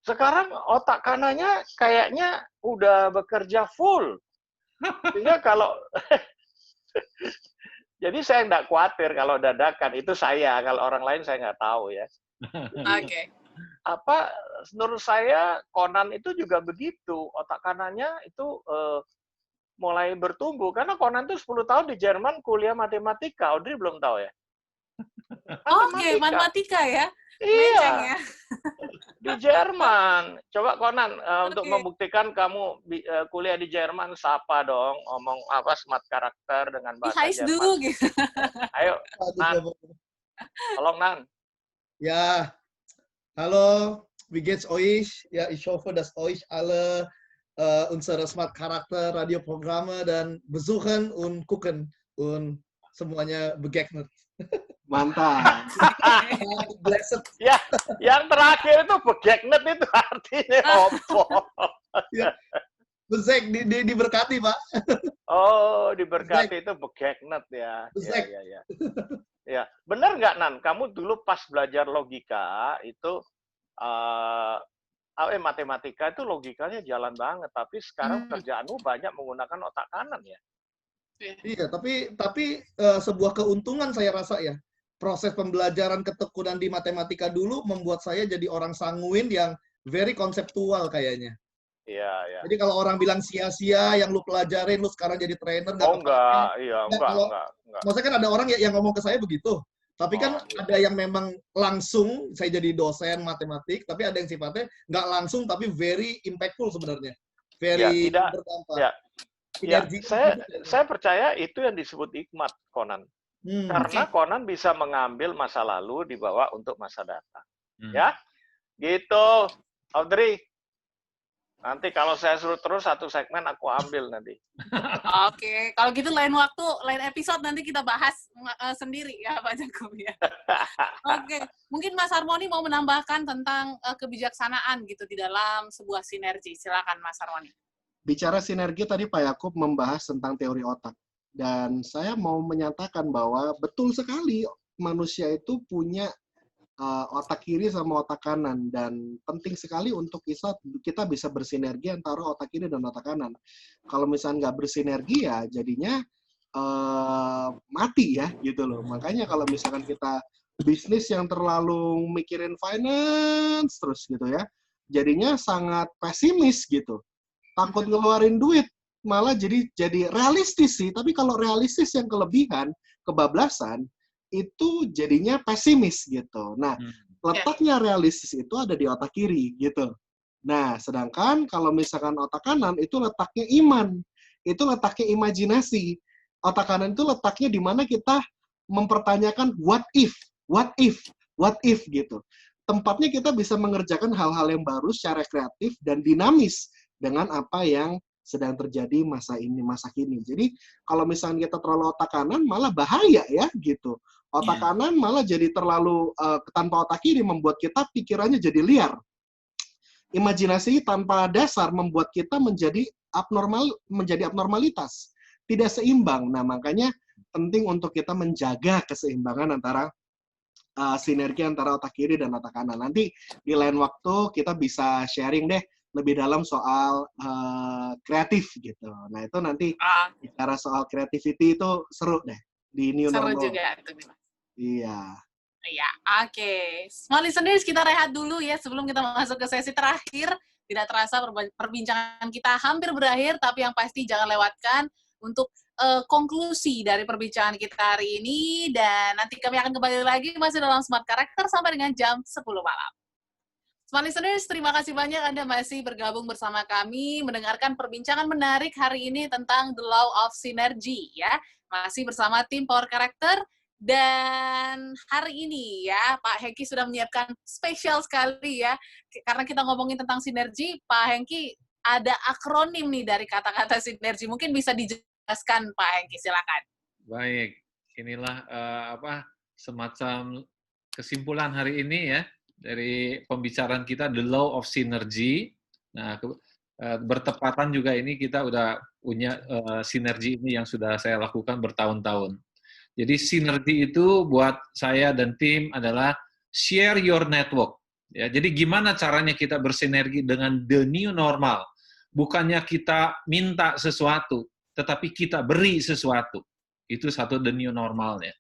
sekarang otak kanannya kayaknya udah bekerja full. Sehingga kalau jadi saya nggak khawatir kalau dadakan, itu saya. Kalau orang lain saya nggak tahu ya. Oke. Menurut saya Conan itu juga begitu. Otak kanannya itu mulai bertumbuh. Karena Conan itu 10 tahun di Jerman kuliah matematika. Audrey belum tahu ya? Oke, matematika ya? Iya. Ya? Di Jerman. Coba Conan, untuk membuktikan kamu kuliah di Jerman, sapa dong, ngomong apa smart karakter dengan bahasa Jerman. Gitu. Ayo, Nan. Tolong, Nan. Ja, hallo, wie geht's euch? Ja, ich hoffe, dass euch alle unsere Smart Charakter Radioprogramme dan besuchen und gucken und semuanya begegnet. Mantap. Blessed. Ya, yang terakhir itu begegnet itu artinya apa? Ya, Bezek, diberkati, Pak. Oh, diberkati itu begegnet ya. Bezek. Ya. Ya, benar nggak Nan? Kamu dulu pas belajar logika itu matematika itu logikanya jalan banget, tapi sekarang kerjaanmu banyak menggunakan otak kanan ya. Iya, tapi sebuah keuntungan saya rasa ya. Proses pembelajaran ketekunan di matematika dulu membuat saya jadi orang sanguin yang very konseptual kayaknya. Iya. Jadi kalau orang bilang sia-sia yang lu pelajarin, lu sekarang jadi trainer, nggak Oh kepake. enggak, iya, Kalau enggak. maksudnya kan ada orang yang ngomong ke saya begitu. Tapi kan iya. ada yang memang langsung, saya jadi dosen matematik, tapi ada yang sifatnya nggak langsung, tapi very impactful sebenarnya. Ya, Very tidak. berdampak. Ya, Sinergi. saya percaya itu yang disebut hikmat, Conan. Karena Conan bisa mengambil masa lalu dibawa untuk masa datang. Ya, gitu. Audrey, nanti kalau saya suruh terus satu segmen aku ambil nanti. Oke, kalau gitu lain waktu, lain episode nanti kita bahas sendiri ya Pak Jacob ya. Oke, mungkin Mas Harmoni mau menambahkan tentang kebijaksanaan gitu di dalam sebuah sinergi. Silakan Mas Harmoni. Bicara sinergi tadi Pak Yakub membahas tentang teori otak. Dan saya mau menyatakan bahwa betul sekali manusia itu punya otak kiri sama otak kanan. Dan penting sekali untuk kita bisa bersinergi antara otak kiri dan otak kanan. Kalau misalnya nggak bersinergi ya jadinya mati ya gitu loh. Makanya kalau misalkan kita bisnis yang terlalu mikirin finance terus gitu ya, jadinya sangat pesimis gitu. Takut ngeluarin duit, malah jadi realistis sih. Tapi kalau realistis yang kelebihan, kebablasan, itu jadinya pesimis gitu. Nah, letaknya realistis itu ada di otak kiri gitu. Nah, sedangkan kalau misalkan otak kanan itu letaknya iman, itu letaknya imajinasi. Otak kanan itu letaknya di mana kita mempertanyakan what if gitu. Tempatnya kita bisa mengerjakan hal-hal yang baru secara kreatif dan dinamis dengan apa yang sedang terjadi masa kini. Jadi kalau misalnya kita terlalu otak kanan malah bahaya ya gitu. Otak kanan malah jadi terlalu tanpa otak kiri membuat kita pikirannya jadi liar. Imajinasi tanpa dasar membuat kita menjadi abnormalitas, tidak seimbang. Nah, makanya penting untuk kita menjaga keseimbangan antara sinergi antara otak kiri dan otak kanan. Nanti di lain waktu kita bisa sharing deh lebih dalam soal kreatif gitu. Nah, itu nanti bicara soal creativity itu seru deh di new normal. Seru juga itu. Iya. Iya, oke. Small listeners, kita rehat dulu ya sebelum kita masuk ke sesi terakhir. Tidak terasa perbincangan kita hampir berakhir, tapi yang pasti jangan lewatkan untuk konklusi dari perbincangan kita hari ini. Dan nanti kami akan kembali lagi masih dalam Smart Character sampai dengan jam 10 malam. Smart listeners, terima kasih banyak Anda masih bergabung bersama kami, mendengarkan perbincangan menarik hari ini tentang The Law of Synergy, ya. Masih bersama tim Power Character, dan hari ini, ya, Pak Hengki sudah menyiapkan spesial sekali, ya. Karena kita ngomongin tentang sinergi, Pak Hengki ada akronim nih dari kata-kata sinergi. Mungkin bisa dijelaskan, Pak Hengki, silakan. Baik, inilah semacam kesimpulan hari ini ya. Dari pembicaraan kita The Law of Synergy. Nah, bertepatan juga ini kita udah punya sinergi ini yang sudah saya lakukan bertahun-tahun. Jadi sinergi itu buat saya dan tim adalah share your network. Ya, jadi gimana caranya kita bersinergi dengan the new normal? Bukannya kita minta sesuatu, tetapi kita beri sesuatu. Itu satu the new normalnya.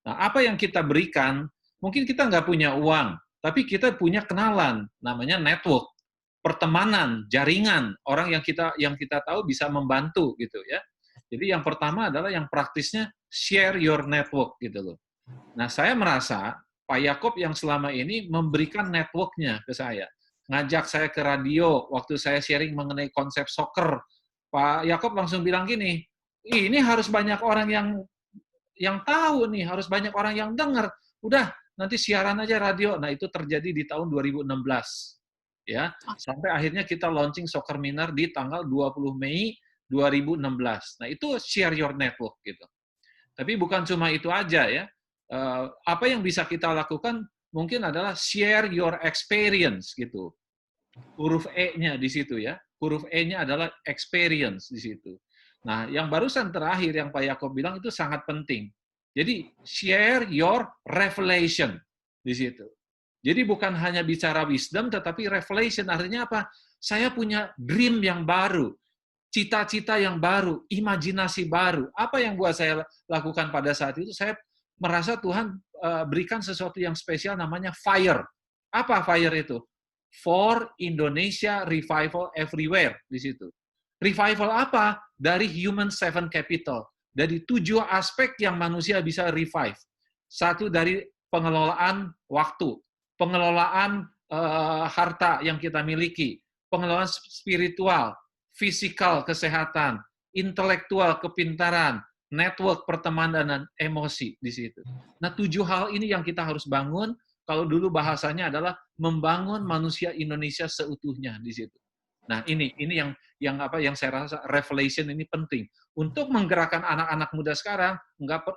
Nah, apa yang kita berikan, mungkin kita nggak punya uang, tapi kita punya kenalan, namanya network, pertemanan, jaringan, orang yang kita tahu bisa membantu gitu ya. Jadi yang pertama adalah yang praktisnya share your network gitu loh. Nah, saya merasa Pak Yakob yang selama ini memberikan networknya ke saya, ngajak saya ke radio waktu saya sharing mengenai konsep soccer. Pak Yakob langsung bilang gini, ini harus banyak orang yang tahu nih, harus banyak orang yang dengar. Udah, nanti siaran aja radio. Nah, itu terjadi di tahun 2016. Ya, sampai akhirnya kita launching Soccer Minar di tanggal 20 Mei 2016. Nah, itu share your network gitu. Tapi bukan cuma itu aja ya. Apa yang bisa kita lakukan mungkin adalah share your experience gitu. Huruf E-nya di situ ya. Huruf E-nya adalah experience di situ. Nah, yang barusan terakhir yang Pak Yakob bilang itu sangat penting. Jadi, share your revelation di situ. Jadi, bukan hanya bicara wisdom, tetapi revelation artinya apa? Saya punya dream yang baru, cita-cita yang baru, imajinasi baru. Apa yang buat saya lakukan pada saat itu? Saya merasa Tuhan berikan sesuatu yang spesial namanya fire. Apa fire itu? for Indonesia Revival Everywhere di situ. Revival apa? Dari Human Seven Capital. Dari 7 aspek yang manusia bisa revive. Satu dari pengelolaan waktu, pengelolaan harta yang kita miliki, pengelolaan spiritual, fisikal, kesehatan, intelektual, kepintaran, network, pertemanan, dan emosi di situ. Nah, 7 hal ini yang kita harus bangun. Kalau dulu bahasanya adalah membangun manusia Indonesia seutuhnya di situ. Nah, ini yang saya rasa revelation ini penting untuk menggerakkan anak-anak muda sekarang.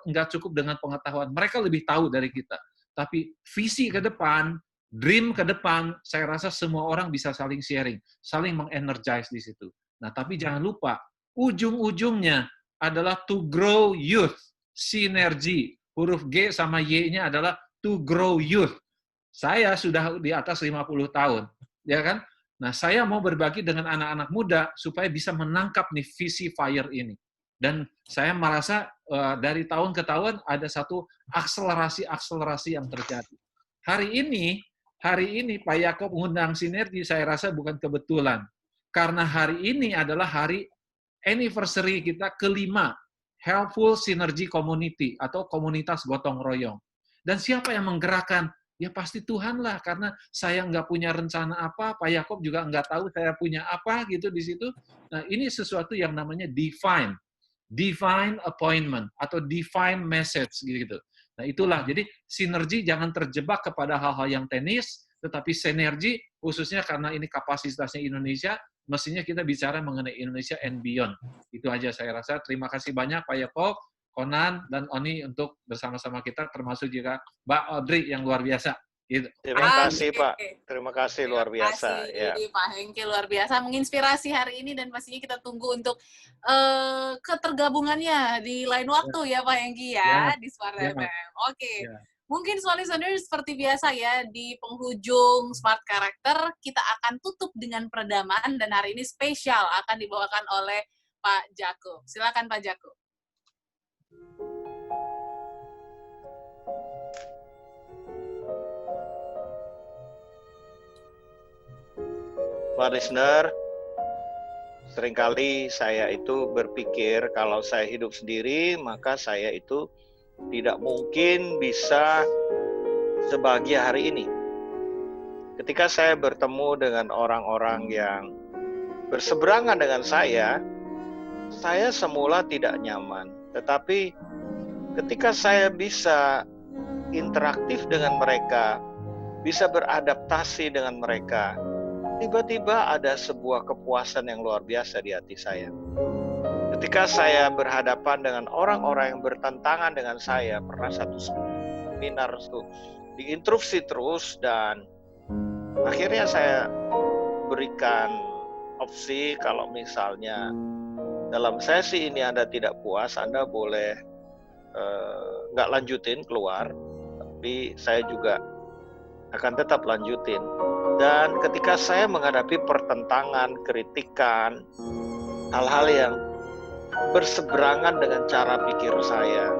Enggak cukup dengan pengetahuan, mereka lebih tahu dari kita. Tapi visi ke depan, dream ke depan, saya rasa semua orang bisa saling sharing, saling mengenergize di situ. Nah, tapi jangan lupa ujung-ujungnya adalah to grow youth, sinergi. Huruf G sama Y-nya adalah to grow youth. Saya sudah di atas 50 tahun, ya kan? Nah, saya mau berbagi dengan anak-anak muda supaya bisa menangkap nih visi FIRE ini. Dan saya merasa dari tahun ke tahun ada satu akselerasi yang terjadi. Hari ini Pak Yakob mengundang sinergi, saya rasa bukan kebetulan. Karena hari ini adalah hari anniversary kita kelima, Helpful Synergy Community atau komunitas gotong royong. Dan siapa yang menggerakkan? Ya pasti Tuhan lah, karena saya nggak punya rencana apa, Pak Yakob juga nggak tahu saya punya apa gitu di situ. Nah, ini sesuatu yang namanya divine appointment atau divine message gitu. Nah, itulah. Jadi sinergi jangan terjebak kepada hal-hal yang teknis, tetapi sinergi khususnya karena ini kapasitasnya Indonesia, mestinya kita bicara mengenai Indonesia and beyond. Itu aja saya rasa. Terima kasih banyak Pak Yakob, Conan, dan Oni untuk bersama-sama kita, termasuk juga Mbak Audrey yang luar biasa. Gitu. Terima kasih Pak, terima kasih luar biasa. Terima kasih Pak Hengki, luar biasa menginspirasi hari ini, dan pastinya kita tunggu untuk ketergabungannya di lain waktu ya Pak Hengki ya di Smart FM. Oke. Mungkin Smart Listeners seperti biasa ya, di penghujung Smart Character kita akan tutup dengan peredaman, dan hari ini spesial akan dibawakan oleh Pak Jakub. Silakan Pak Jakub. Pak listener, seringkali saya itu berpikir kalau saya hidup sendiri, maka saya itu tidak mungkin bisa sebahagia hari ini. Ketika saya bertemu dengan orang-orang yang berseberangan dengan saya semula tidak nyaman. Tetapi ketika saya bisa interaktif dengan mereka, bisa beradaptasi dengan mereka, tiba-tiba ada sebuah kepuasan yang luar biasa di hati saya. Ketika saya berhadapan dengan orang-orang yang bertentangan dengan saya, pernah satu seminar itu diinterupsi terus, dan akhirnya saya berikan opsi kalau misalnya dalam sesi ini Anda tidak puas, Anda boleh nggak lanjutin keluar, tapi saya juga akan tetap lanjutin. Dan ketika saya menghadapi pertentangan, kritikan, hal-hal yang berseberangan dengan cara pikir saya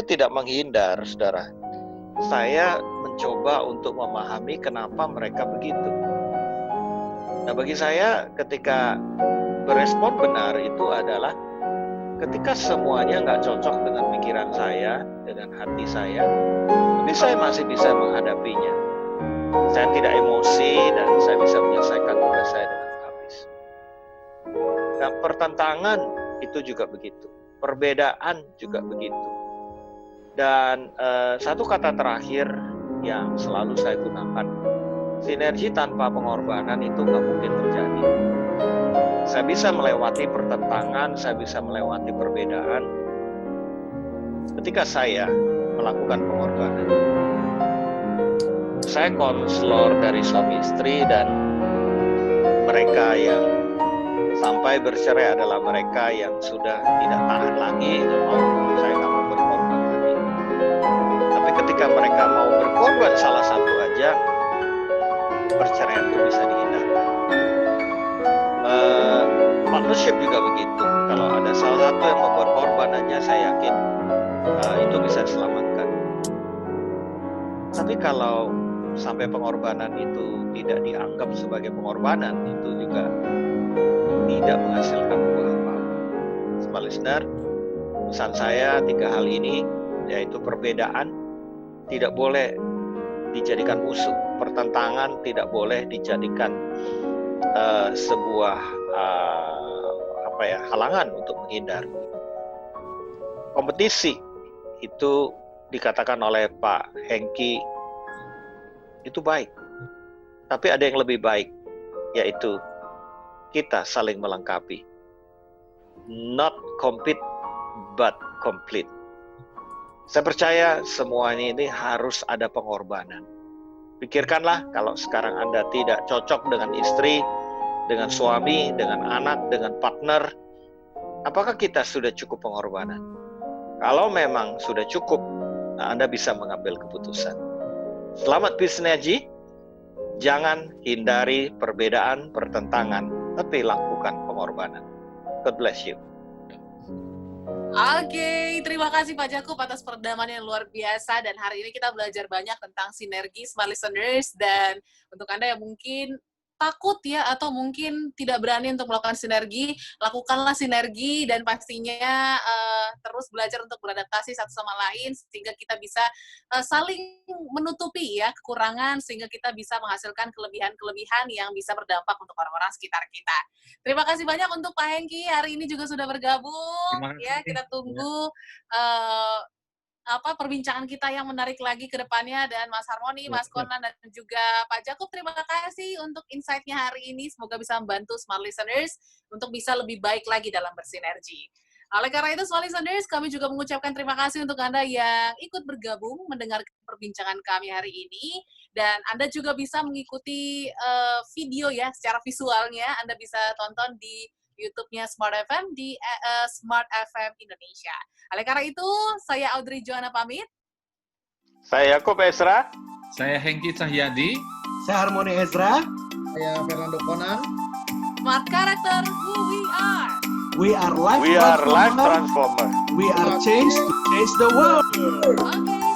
tidak menghindar, saudara. Saya mencoba untuk memahami kenapa mereka begitu. Nah, bagi saya ketika berespon benar itu adalah ketika semuanya nggak cocok dengan pikiran saya, dengan hati saya, tapi saya masih bisa menghadapinya. Saya tidak emosi dan saya bisa menyelesaikan tugas saya dengan habis. Nah, pertentangan itu juga begitu. Perbedaan juga begitu. Dan satu kata terakhir yang selalu saya gunakan, sinergi tanpa pengorbanan itu nggak mungkin terjadi. Saya bisa melewati pertentangan, saya bisa melewati perbedaan ketika saya melakukan pengorbanan. Saya konselor dari suami istri, dan mereka yang sampai bercerai adalah mereka yang sudah tidak tahan lagi, saya nggak mau berkorban lagi. Tapi ketika mereka mau berkorban salah satu aja, perceraian itu bisa dihindarkan. Partnership juga begitu. Kalau ada salah satu yang mau berkorbanannya, saya yakin itu bisa diselamatkan. Tapi kalau sampai pengorbanan itu tidak dianggap sebagai pengorbanan, itu juga tidak menghasilkan buah apa-apa. Smart listener, pesan saya 3 hal ini, yaitu perbedaan tidak boleh dijadikan musuh, pertentangan tidak boleh dijadikan sebuah halangan untuk menghindar. Kompetisi itu dikatakan oleh Pak Hengki itu baik, tapi ada yang lebih baik, yaitu kita saling melengkapi. Not compete, but complete. Saya percaya semuanya ini harus ada pengorbanan. Pikirkanlah kalau sekarang Anda tidak cocok dengan istri, dengan suami, dengan anak, dengan partner, apakah kita sudah cukup pengorbanan? Kalau memang sudah cukup, nah Anda bisa mengambil keputusan. Selamat bersinergi, jangan hindari perbedaan, pertentangan, tapi lakukan pengorbanan. God bless you. Oke, terima kasih Pak Jakub atas perdamaian yang luar biasa, dan hari ini kita belajar banyak tentang sinergi Smart Listeners. Dan untuk Anda yang mungkin takut ya, atau mungkin tidak berani untuk melakukan sinergi, lakukanlah sinergi, dan pastinya terus belajar untuk beradaptasi satu sama lain sehingga kita bisa saling menutupi ya kekurangan, sehingga kita bisa menghasilkan kelebihan-kelebihan yang bisa berdampak untuk orang-orang sekitar kita. Terima kasih banyak untuk Pak Hengki, hari ini juga sudah bergabung. Ya, kita tunggu perbincangan kita yang menarik lagi ke depannya. Dan Mas Harmoni, Mas Konan, dan juga Pak Jakub, terima kasih untuk insight-nya hari ini. Semoga bisa membantu Smart Listeners untuk bisa lebih baik lagi dalam bersinergi. Oleh karena itu, Smart Listeners, kami juga mengucapkan terima kasih untuk Anda yang ikut bergabung mendengar perbincangan kami hari ini. Dan Anda juga bisa mengikuti video ya, secara visualnya. Anda bisa tonton di YouTube-nya Smart FM di Smart FM Indonesia. Oleh karena itu, saya Audrey Joanna pamit. Saya Yakub Ezra. Saya Hengki Cahyadi. Saya Harmoni Ezra. Saya Fernando Konan. Smart Character, who we are. We are life We are life transformer. We are change to change the world. Oke.